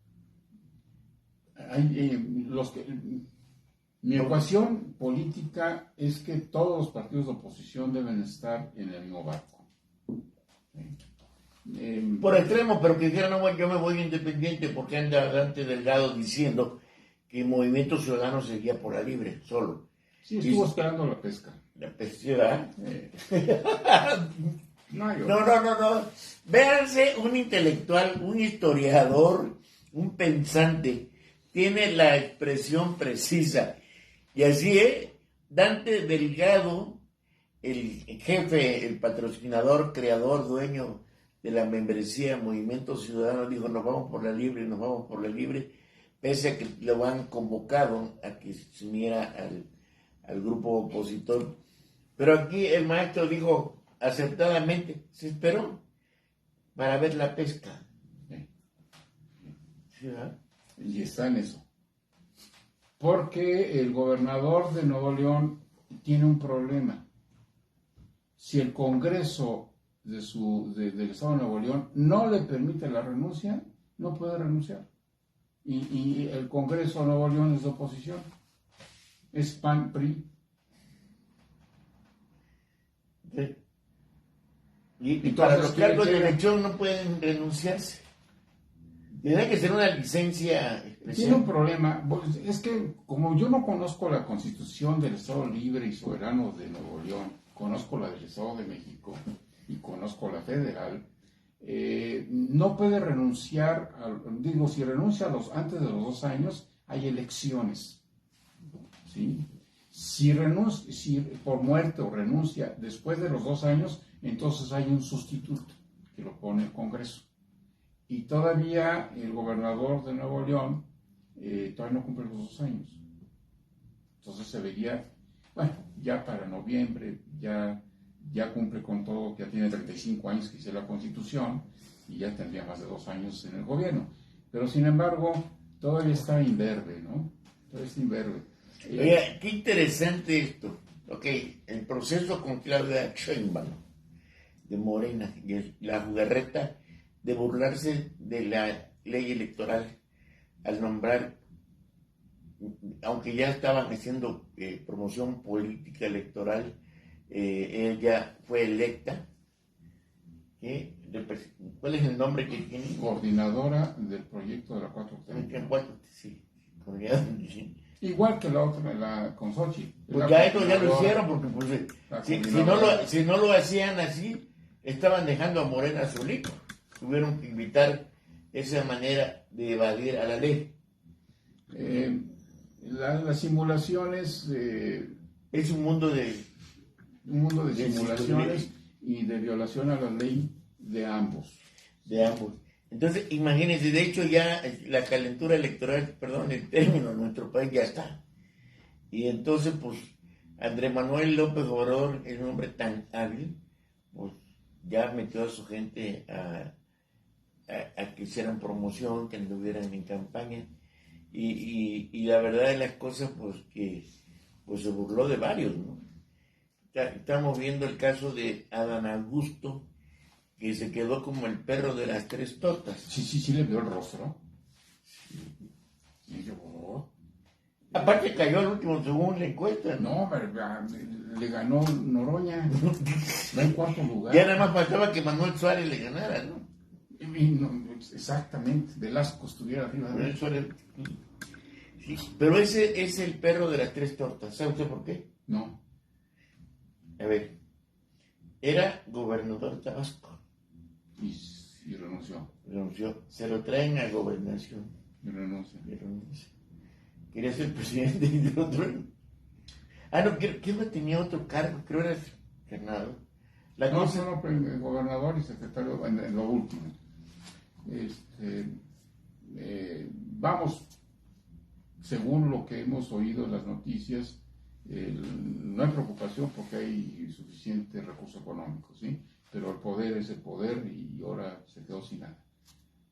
Mi ecuación política es que todos los partidos de oposición deben estar en el mismo barco. Por extremo, pero que dijeran, no, yo me voy independiente, porque anda Dante Delgado diciendo que el Movimiento Ciudadano seguía por la libre, solo. Sí, estuvo esperando la pesca. La pesca. No. Véanse un intelectual, un historiador, un pensante, tiene la expresión precisa. Y así es, Dante Delgado, el jefe, el patrocinador, creador, dueño de la membresía Movimiento Ciudadano, dijo, nos vamos por la libre, pese a que lo han convocado a que se uniera al grupo opositor. Pero aquí el maestro dijo, acertadamente, se esperó para ver la pesca. ¿Sí, y está en eso. Porque el gobernador de Nuevo León tiene un problema. Si el Congreso del Estado de Nuevo León no le permite la renuncia, no puede renunciar. Y el Congreso de Nuevo León es de oposición. Es PAN-PRI. Sí. Y Entonces, para los ¿quién cargos de llega? elección no pueden renunciarse. Tiene que ser una licencia Tiene un especial. problema, pues, es que como yo no conozco la Constitución del Estado Libre y Soberano de Nuevo León, conozco la del Estado de México y conozco la federal, no puede renunciar, digo, si renuncia antes de los 2 años, hay elecciones, ¿sí? Si por muerte o renuncia después de los 2 años, entonces hay un sustituto que lo pone el Congreso. Y todavía el gobernador de Nuevo León todavía no cumple los 2 años. Entonces se vería, bueno, ya para noviembre, ya cumple con todo, ya tiene 35 años que hice la Constitución y ya tendría más de 2 años en el gobierno. Pero sin embargo, todavía está imberbe, ¿no? Todavía está imberbe. Oiga, qué interesante esto. Ok, el proceso con Claudia Sheinbaum de Morena y la jugarreta de burlarse de la ley electoral al nombrar, aunque ya estaban haciendo promoción política electoral, ella fue electa. ¿Cuál es el nombre que tiene? Coordinadora del proyecto de la 4T. Sí, Igual que la otra, con Xochitl. pues ya esto ya lo hicieron, porque pues, si no lo hacían así, estaban dejando a Morena solito. Tuvieron que invitar esa manera de evadir a la ley. Las simulaciones, Es un mundo de simulaciones y de violación a la ley de ambos. ambos. Entonces, imagínense, de hecho ya la calentura electoral, perdón, el término en nuestro país ya está. Y entonces, pues, Andrés Manuel López Obrador es un hombre tan hábil, pues ya metió a su gente a que hicieran promoción, que anduvieran en campaña. Y la verdad de las cosas, pues que pues se burló de varios, ¿no? Estamos viendo el caso de Adán Augusto, que se quedó como el perro de las tres tortas. Sí, le vio el rostro. Y yo, Aparte cayó al último según la encuesta, ¿no? no, le ganó Noroña, va en cuarto lugar. Ya nada más faltaba que Manuel Suárez le ganara, ¿no? Y no, exactamente, Velasco estuviera arriba de Manuel él. Suárez. Sí, pero ese es el perro de las tres tortas. ¿Sabe usted por qué? No, A ver, era gobernador de Tabasco. y renunció. Renunció. Se lo traen a gobernación. Y renuncia. Y renuncia. Quería ser presidente y de otro. No, creo que tenía otro cargo, creo era senador. La No, cosa. solo gobernador y secretario en lo último. Vamos, según lo que hemos oído en las noticias, no hay preocupación porque hay suficiente recurso económico, ¿sí? Pero el poder es el poder y ahora se quedó sin nada.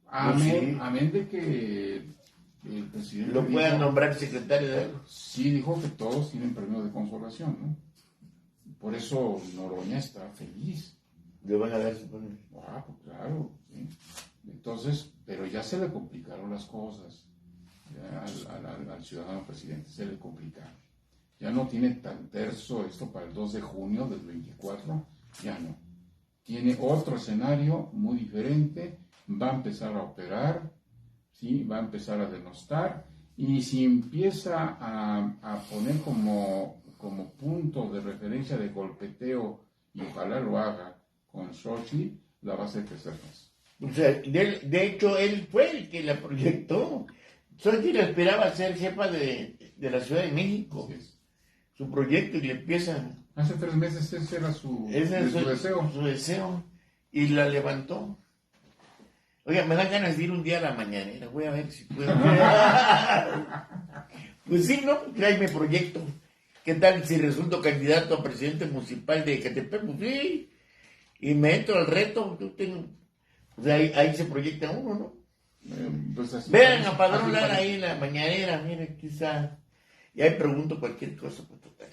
Amén, Sí. amén de que el presidente Lo puedan nombrar secretario de algo. sí dijo que todos tienen premio de consolación, ¿no? Por eso Noroña está feliz. Le van a dar su premio. Pues claro, ¿sí? Entonces, pero ya se le complicaron las cosas al ciudadano presidente, se le complicaron. Ya no tiene tan terso esto para el 2 de junio del 24, ya no. Tiene otro escenario muy diferente, va a empezar a operar, ¿sí? Va a empezar a denostar, y si empieza a poner como punto de referencia de golpeteo, y ojalá lo haga con Xochitl, la va a hacer crecer más. O sea, de hecho, él fue el que la proyectó. Xochitl aspiraba a ser jefa de la Ciudad de México. Así es. Su proyecto, y le empieza. Hace 3 meses ese era su deseo. Su deseo. Y la levantó. Oiga, me dan ganas de ir un día a la mañanera. Voy a ver si puedo. Pues sí, ¿no? Tráeme proyecto. ¿Qué tal si resulto candidato a presidente municipal de Ecatepec? Pues sí. Y me entro al reto. Pues ahí se proyecta uno, ¿no? Pues así, Vean a padronar así, ahí en la mañanera, miren, quizá. Y ahí pregunto cualquier cosa, pues total.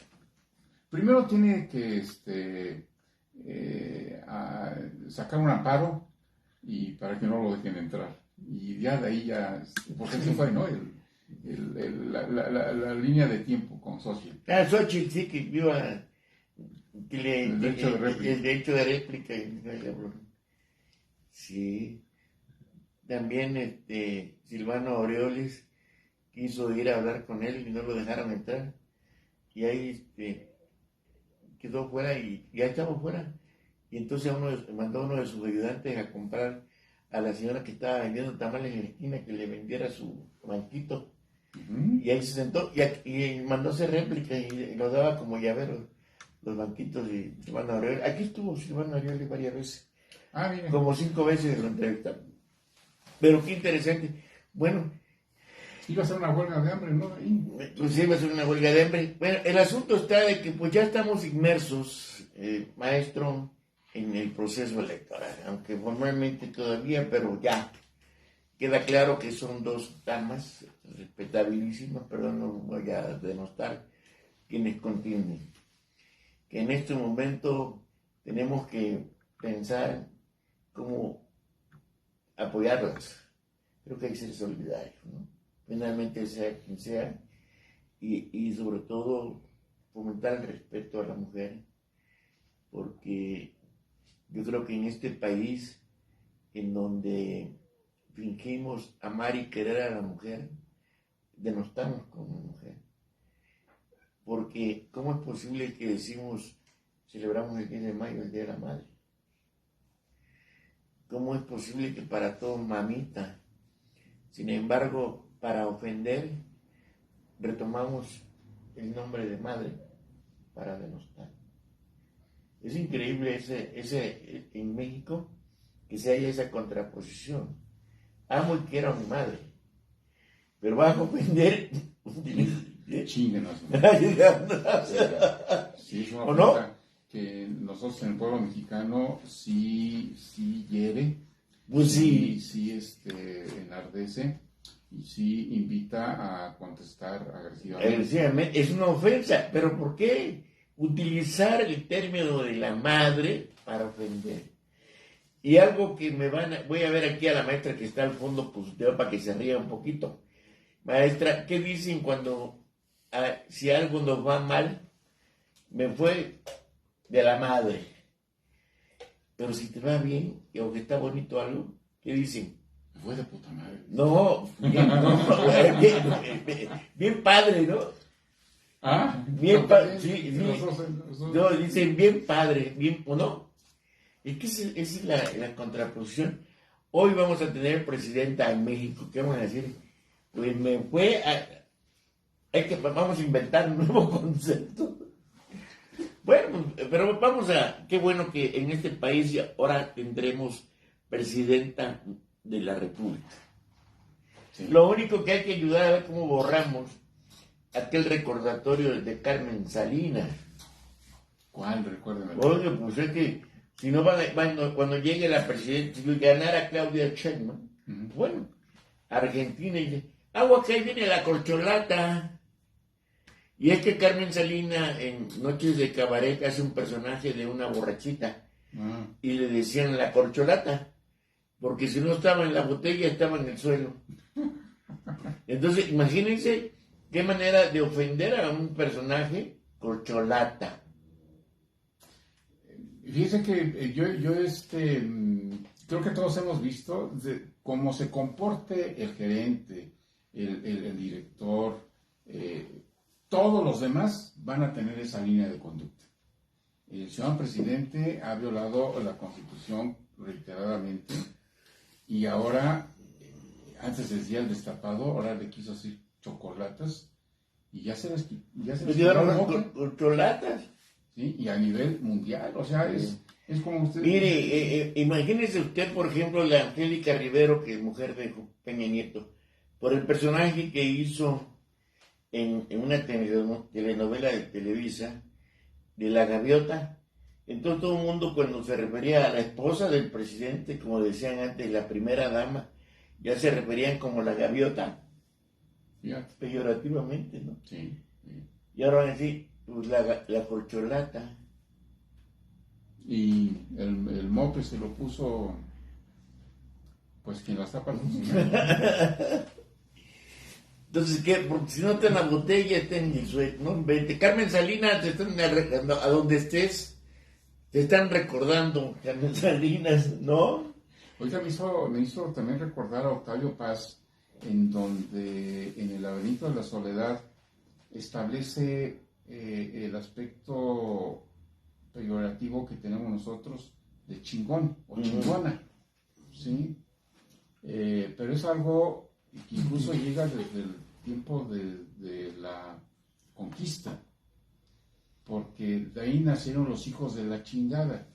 Primero tiene que sacar un amparo y para que no lo dejen entrar. Y ya de ahí ya, porque eso fue, ¿no? La línea de tiempo con Xochitl. Xochitl sí que iba El derecho de réplica. El derecho de réplica. Sí. También Silvano Aureoles quiso ir a hablar con él y no lo dejaron entrar. Y ahí quedó fuera y ya estaba fuera. Y entonces mandó a uno de sus ayudantes a comprar a la señora que estaba vendiendo tamales en la esquina que le vendiera su banquito. Y ahí se sentó y mandó a hacer réplica y lo daba como llavero los banquitos de Silvano Aureoles. Aquí estuvo Silvano Aureoles varias veces. Mira. Como 5 veces lo entrevistaron. Pero qué interesante. Bueno. Iba a ser una huelga de hambre, ¿no? Pues iba a ser una huelga de hambre. Bueno, el asunto está de que pues ya estamos inmersos, maestro, en el proceso electoral. Aunque formalmente todavía, pero ya. Queda claro que son 2 damas respetabilísimas, pero no voy a denostar quienes contienden. Que en este momento tenemos que pensar cómo apoyarlas. Creo que hay que ser solidarios, ¿no? Finalmente sea quien sea, y sobre todo fomentar el respeto a la mujer, porque yo creo que en este país, en donde fingimos amar y querer a la mujer, denostamos como mujer. Porque ¿cómo es posible que decimos, celebramos el 10 de mayo, el Día de la Madre? ¿Cómo es posible que para todo mamita? Sin embargo, para ofender, retomamos el nombre de madre para denostar. Es increíble ese en México que se haya esa contraposición. Amo y quiero a mi madre, pero vas a ofender. Chinguenos. Sí, es una ¿O no? Que nosotros en el pueblo mexicano sí hiere, Pues sí. Sí enardece y sí invita a contestar agresivamente. Agresivamente, es una ofensa, pero ¿por qué utilizar el término de la madre para ofender? Y algo que voy a ver aquí a la maestra que está al fondo, pues para que se ría un poquito. Maestra, ¿qué dicen cuando si algo nos va mal? Me fue de la madre. Pero si te va bien, o que está bonito algo, ¿qué dicen? Me fue de puta madre. No, bien padre, ¿no? Bien padre, sí. No, dicen bien padre, bien, ¿o no? Es que esa es la contraposición. Hoy vamos a tener presidenta en México, ¿qué vamos a decir? Pues vamos a inventar un nuevo concepto. Bueno, pero qué bueno que en este país ahora tendremos presidenta de la República. Sí. Lo único que hay que ayudar a ver cómo borramos aquel recordatorio de Carmen Salinas. ¿Cuál? Recuérdame. Oye, pues es que si no cuando llegue la presidenta, si ganara Claudia Sheinbaum, bueno, Argentina dice, agua que ahí viene la corcholata. Y es que Carmen Salinas en Noches de Cabaret hace un personaje de una borrachita y le decían la corcholata, porque si no estaba en la botella estaba en el suelo. Entonces, imagínense qué manera de ofender a un personaje corcholata. Fíjense que yo creo que todos hemos visto cómo se comporte el gerente, el director, todos los demás van a tener esa línea de conducta. El señor presidente ha violado la Constitución reiteradamente y ahora, antes decía el destapado, ahora le quiso hacer chocolatas y ya se les dieron corcholatas. Sí, y a nivel mundial, o sea, es como usted... Mire, imagínese usted, por ejemplo, la Angélica Rivero, que es mujer de Peña Nieto, por el personaje que hizo en una telenovela de Televisa, de La Gaviota. Entonces todo el mundo, cuando se refería a la esposa del presidente, como decían antes, la primera dama, ya se referían como la gaviota, peyorativamente, ¿no? Sí. Y ahora van a decir, pues la corcholata. Y el mope se lo puso, pues quien la está patrocinando. Entonces, ¿qué? Porque si no está en la botella, está en el suelo, ¿no? Vente. Carmen Salinas, a donde estés, Te están recordando, Carmen Salinas, ¿no? Oiga, me hizo también recordar a Octavio Paz, en donde en el laberinto de la soledad establece el aspecto peyorativo que tenemos nosotros de chingón o chingona, ¿sí? Pero es algo que incluso llega desde el tiempo de la conquista, porque de ahí nacieron los hijos de la chingada.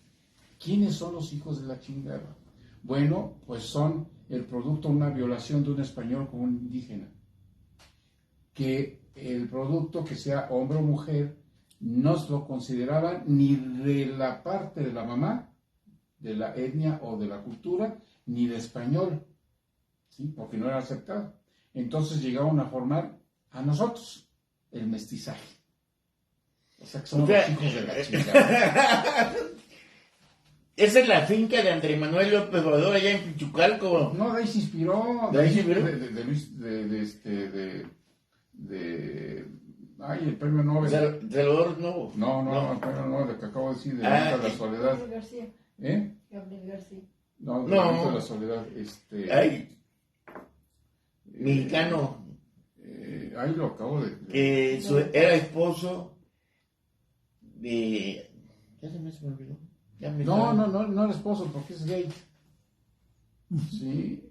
¿Quiénes son los hijos de la chingada? Bueno, pues son el producto de una violación de un español con un indígena, que el producto, que sea hombre o mujer, no se lo consideraban ni de la parte de la mamá, de la etnia o de la cultura, ni de español, ¿sí? Porque no era aceptado. Entonces llegaron a formar a nosotros el mestizaje. O sea, que somos los hijos de la chingada. Esa es la finca de Andrés Manuel López Obrador allá en Pichucalco. No, de ahí se inspiró. ¿De ahí se inspiró? Ay, el premio Nobel. Salvador Novo. No, el premio Nobel que acabo de decir, de la soledad. Gabriel García. Gabriel García. No, de la soledad. Ay, mexicano. Ahí lo acabo de... Que era esposo de... Ya se me olvidó. No era esposo, porque es gay. Sí,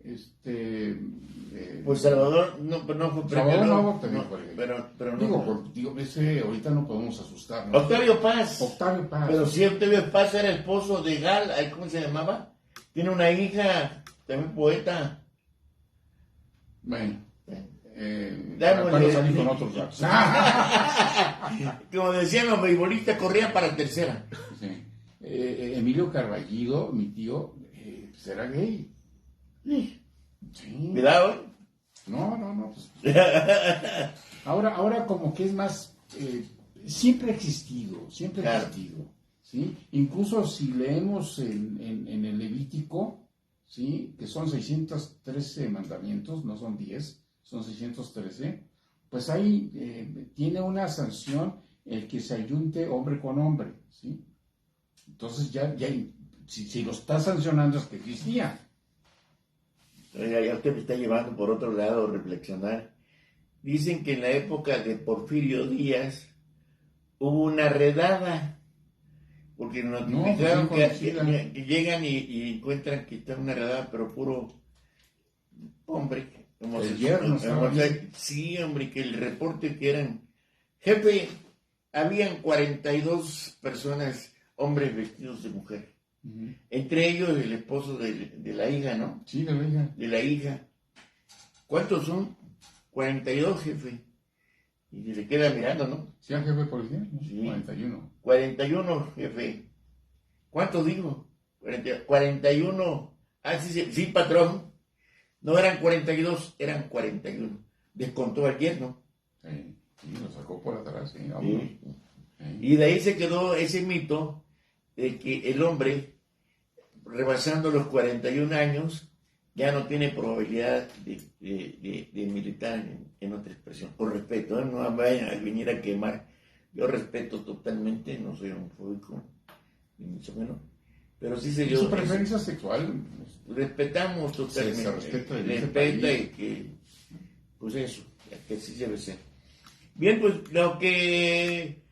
pues Salvador no fue premio. Salvador Novo también fue gay. Pero no. Digo, ese ahorita no podemos asustarnos. Octavio Paz. Octavio Paz. Pero si Octavio Paz era esposo de Gal, ¿cómo se llamaba? Tiene una hija, también poeta. Bueno. Dámosle. Para salir con otros datos. Como decían los beisbolistas, corría para tercera. Sí. Emilio Carballido, mi tío, pues era gay. Sí. Cuidado. No. Pues. Ahora como que es más, siempre ha existido, Claro. ¿sí? Incluso si leemos en el Levítico, ¿sí? Que son 613 mandamientos, no son 10, son 613, pues ahí tiene una sanción el que se ayunte hombre con hombre, ¿sí? Entonces ya si lo está sancionando es que existía. Oiga, ya usted me está llevando por otro lado a reflexionar. Dicen que en la época de Porfirio Díaz hubo una redada, porque nos notificaron que llegan y encuentran que está una redada, pero puro hombre. Como el yerno estaba bien. Sí, hombre, que el reporte que eran... Jefe, habían 42 personas, hombres vestidos de mujer. Uh-huh. Entre ellos el esposo de la hija, ¿no? Sí, de la hija. De la hija. ¿Cuántos son? 42, jefe. Y se le queda mirando, ¿no? ¿Sí, al jefe policía? Sí. 41. 41, jefe. ¿Cuántos digo? 41. Ah, sí, patrón. No eran 42, eran 41. Descontó al yerno. Sí, lo sacó por atrás, sí. Sí. Y de ahí se quedó ese mito de que el hombre, rebasando los 41 años, ya no tiene probabilidad de militar en otra expresión. Por respeto, no vayan a venir a quemar. Yo respeto totalmente, no soy homofóbico, ni mucho menos. Pero sí se dio... Su preferencia sexual. Respetamos totalmente. Se respeta y que... Pues eso, que así debe ser. Bien, pues lo que...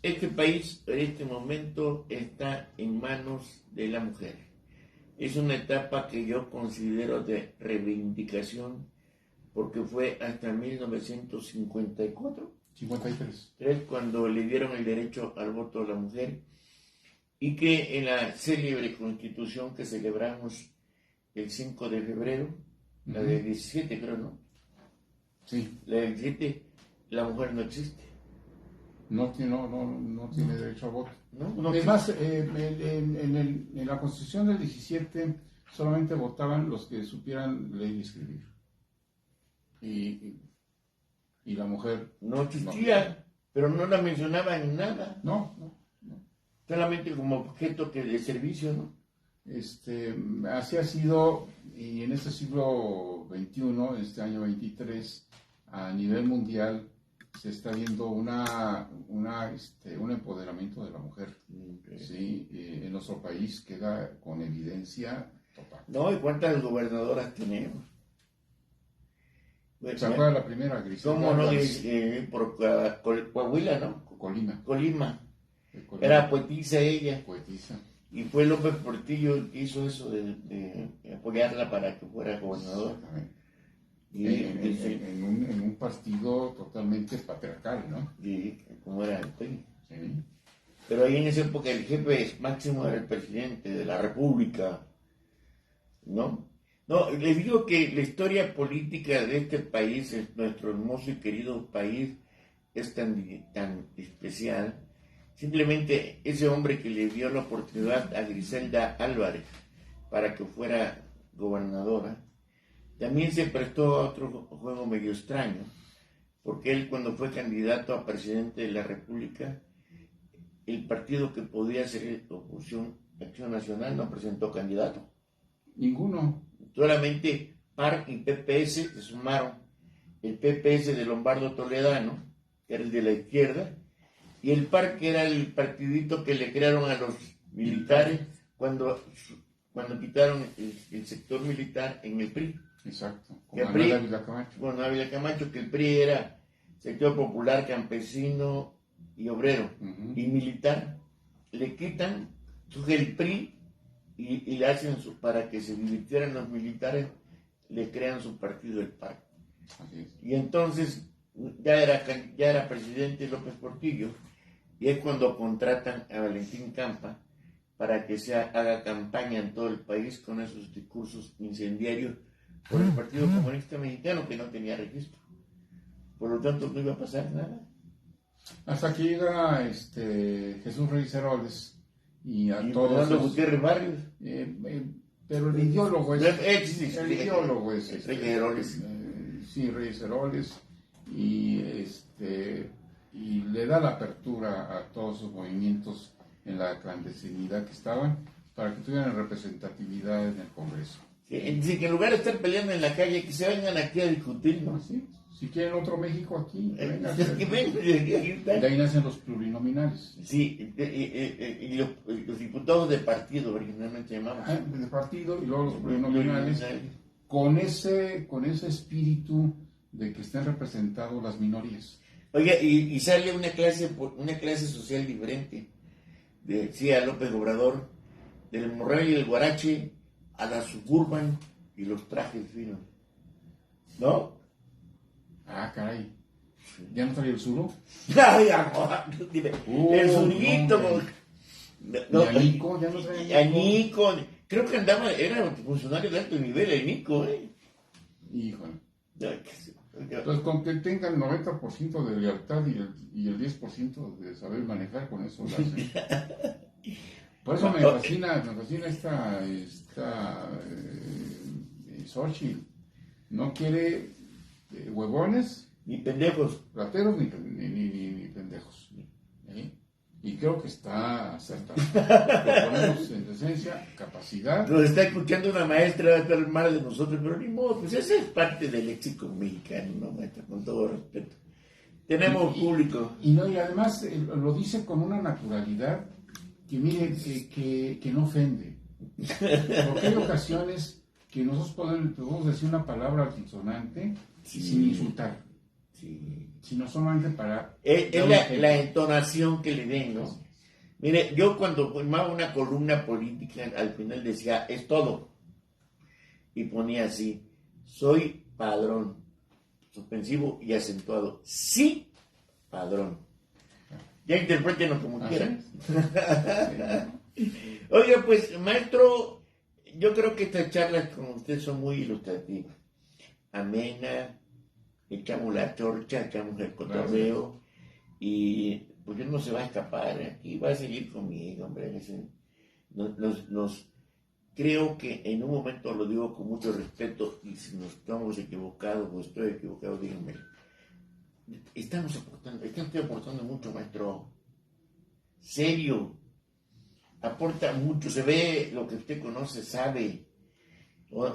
Este país en este momento está en manos de la mujer. Es una etapa que yo considero de reivindicación porque fue hasta 1954. 53. Cuando le dieron el derecho al voto a la mujer y que en la célebre constitución que celebramos el 5 de febrero, la del 17 creo, ¿no? Sí. La del 17, la mujer no existe. No tiene derecho a voto. No es más, en la Constitución del 17 solamente votaban los que supieran leer y escribir. Y la mujer... No existía, pero no la mencionaba en nada. No. Solamente como objeto de servicio, ¿no? Así ha sido, y en este siglo XXI, este año 23, a nivel mundial, se está viendo un empoderamiento de la mujer. Okay. Sí, en nuestro país queda con evidencia total. No, ¿y cuántas gobernadoras tenemos? ¿Se acuerda la primera, Griselda? ¿Cómo no? Por Coahuila, ¿no? Colima. Colima. Era poetisa ella. Poetisa. Y fue López Portillo el que hizo eso de apoyarla para que fuera gobernador. Y, en un partido totalmente patriarcal, ¿no? Y como era el PRI. Sí. Pero ahí en esa época el jefe máximo era el presidente de la República, ¿no? No, les digo que la historia política de este país, nuestro hermoso y querido país, es tan especial. Simplemente ese hombre que le dio la oportunidad a Griselda Álvarez para que fuera gobernadora, también se prestó a otro juego medio extraño, porque él cuando fue candidato a presidente de la República, el partido que podía ser oposición, Acción Nacional, no presentó candidato. Ninguno. Solamente PAR y PPS se sumaron. El PPS de Lombardo Toledano, que era el de la izquierda, y el PAR, que era el partidito que le crearon a los militares cuando quitaron el sector militar en el PRI. Exacto. Con Ávila Camacho. Bueno, Ávila Camacho, que el PRI era sector popular, campesino y obrero. Y militar. Le quitan, entonces el PRI y le hacen para que se divirtieran los militares, le crean su partido, el PAR. Y entonces ya era presidente López Portillo, y es cuando contratan a Valentín Campa para que haga campaña en todo el país con esos discursos incendiarios por el Partido Comunista Mexicano, que no tenía registro. Por lo tanto, no iba a pasar nada. Hasta que llega Jesús Reyes Heroles y todos Fernando Gutiérrez Barrios. Pero el ideólogo es Reyes Heroles. Sí, Reyes Heroles, y le da la apertura a todos sus movimientos en la clandestinidad que estaban para que tuvieran representatividad en el Congreso. Sí, que en lugar de estar peleando en la calle, que se vengan aquí a discutir, ¿no? Sí. Si quieren otro México aquí, vengan. De ahí nacen los plurinominales. Sí, y los diputados de partido originalmente llamaban. De partido y luego los plurinominales. Con ese espíritu de que estén representados las minorías. Oiga, y sale una clase social diferente. Decía López Obrador, del morral y el guarache a la suburban y los trajes finos. ¿No? Ah, caray. ¿Ya no traía el suro? Ay, amor, dime, el surito. No, ¿y a Nico? ¿Ya no traía a Nico? Creo que era funcionario de alto nivel, el Nico, Híjole. Ya, Entonces, con que tenga el 90% de lealtad y el 10% de saber manejar, con eso lo hacen. Por eso me fascina esta Xochitl. No quiere huevones, ni pendejos, rateros, ni pendejos. Y creo que está acertado. Proponemos en esencia capacidad. Nos está escuchando una maestra, va a estar mal de nosotros, pero ni modo, pues esa es parte del léxico mexicano, ¿no, maestra? Con todo respeto. Tenemos público. Y además lo dice con una naturalidad que, mire, que no ofende. Porque hay ocasiones que nosotros podemos decir una palabra altisonante sin insultar. Sí. Sino solamente para... Es la entonación que le den, ¿no? Mire, yo cuando formaba una columna política, al final decía, es todo. Y ponía así, soy padrón, suspensivo y acentuado. Sí, padrón. Ya interpretenlo como quieran. Oiga, pues, maestro, yo creo que estas charlas con usted son muy ilustrativas. Amena, echamos la chorcha, echamos el cotorreo y pues no se va a escapar, aquí va a seguir conmigo, hombre. Creo que en un momento lo digo con mucho respeto y si nos estamos equivocados o estoy equivocado, díganme. Están aportando mucho, maestro. Serio. Aporta mucho, se ve lo que usted conoce, sabe.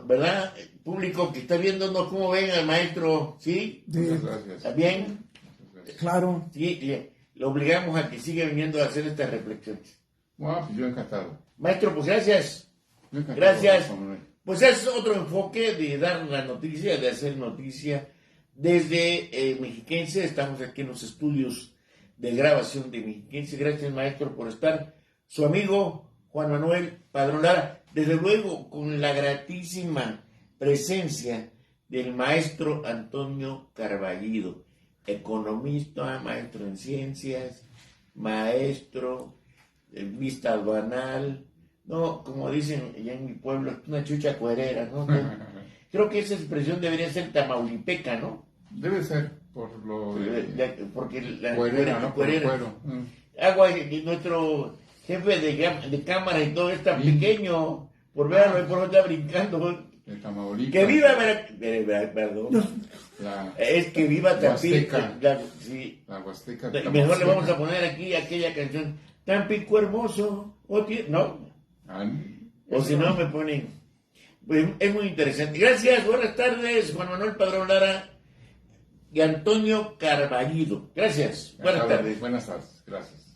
¿Verdad? Público que está viéndonos, ¿cómo ven al maestro? ¿Sí? Muchas gracias. ¿Está bien? Muchas Claro. Sí, lo obligamos a que siga viniendo a hacer estas reflexiones. Bueno, pues yo encantado. Maestro, pues gracias. Yo encantado, Gracias. Juan Manuel. Pues es otro enfoque de dar la noticia, de hacer noticia desde Mexiquense. Estamos aquí en los estudios de grabación de Mexiquense. Gracias, maestro, por estar. Su amigo Juan Manuel Padrón Lara, desde luego con la gratísima presencia del maestro Antonio Carballido, economista, maestro en ciencias, maestro en vista aduanal, no, como dicen allá en mi pueblo, una chucha cuerera, ¿no? Creo que esa expresión debería ser tamaulipeca, ¿no? Debe ser por lo de Porque la cuerera, ¿no? Por el cuerera. cuero. Agua, y nuestro jefe de cámara y todo es tan Sí. pequeño, por verlo, y por eso está brincando. De Tamaulipas. Que viva perdón. Es que viva Tampico. Huasteca. Sí. La Huasteca. Mejor le vamos a poner aquí aquella canción. Tampico hermoso. No. O si no me ponen. Pues es muy interesante. Gracias, buenas tardes, Juan Manuel Padrón Lara y Antonio Carballido. Gracias, buenas tardes. Buenas tardes, gracias.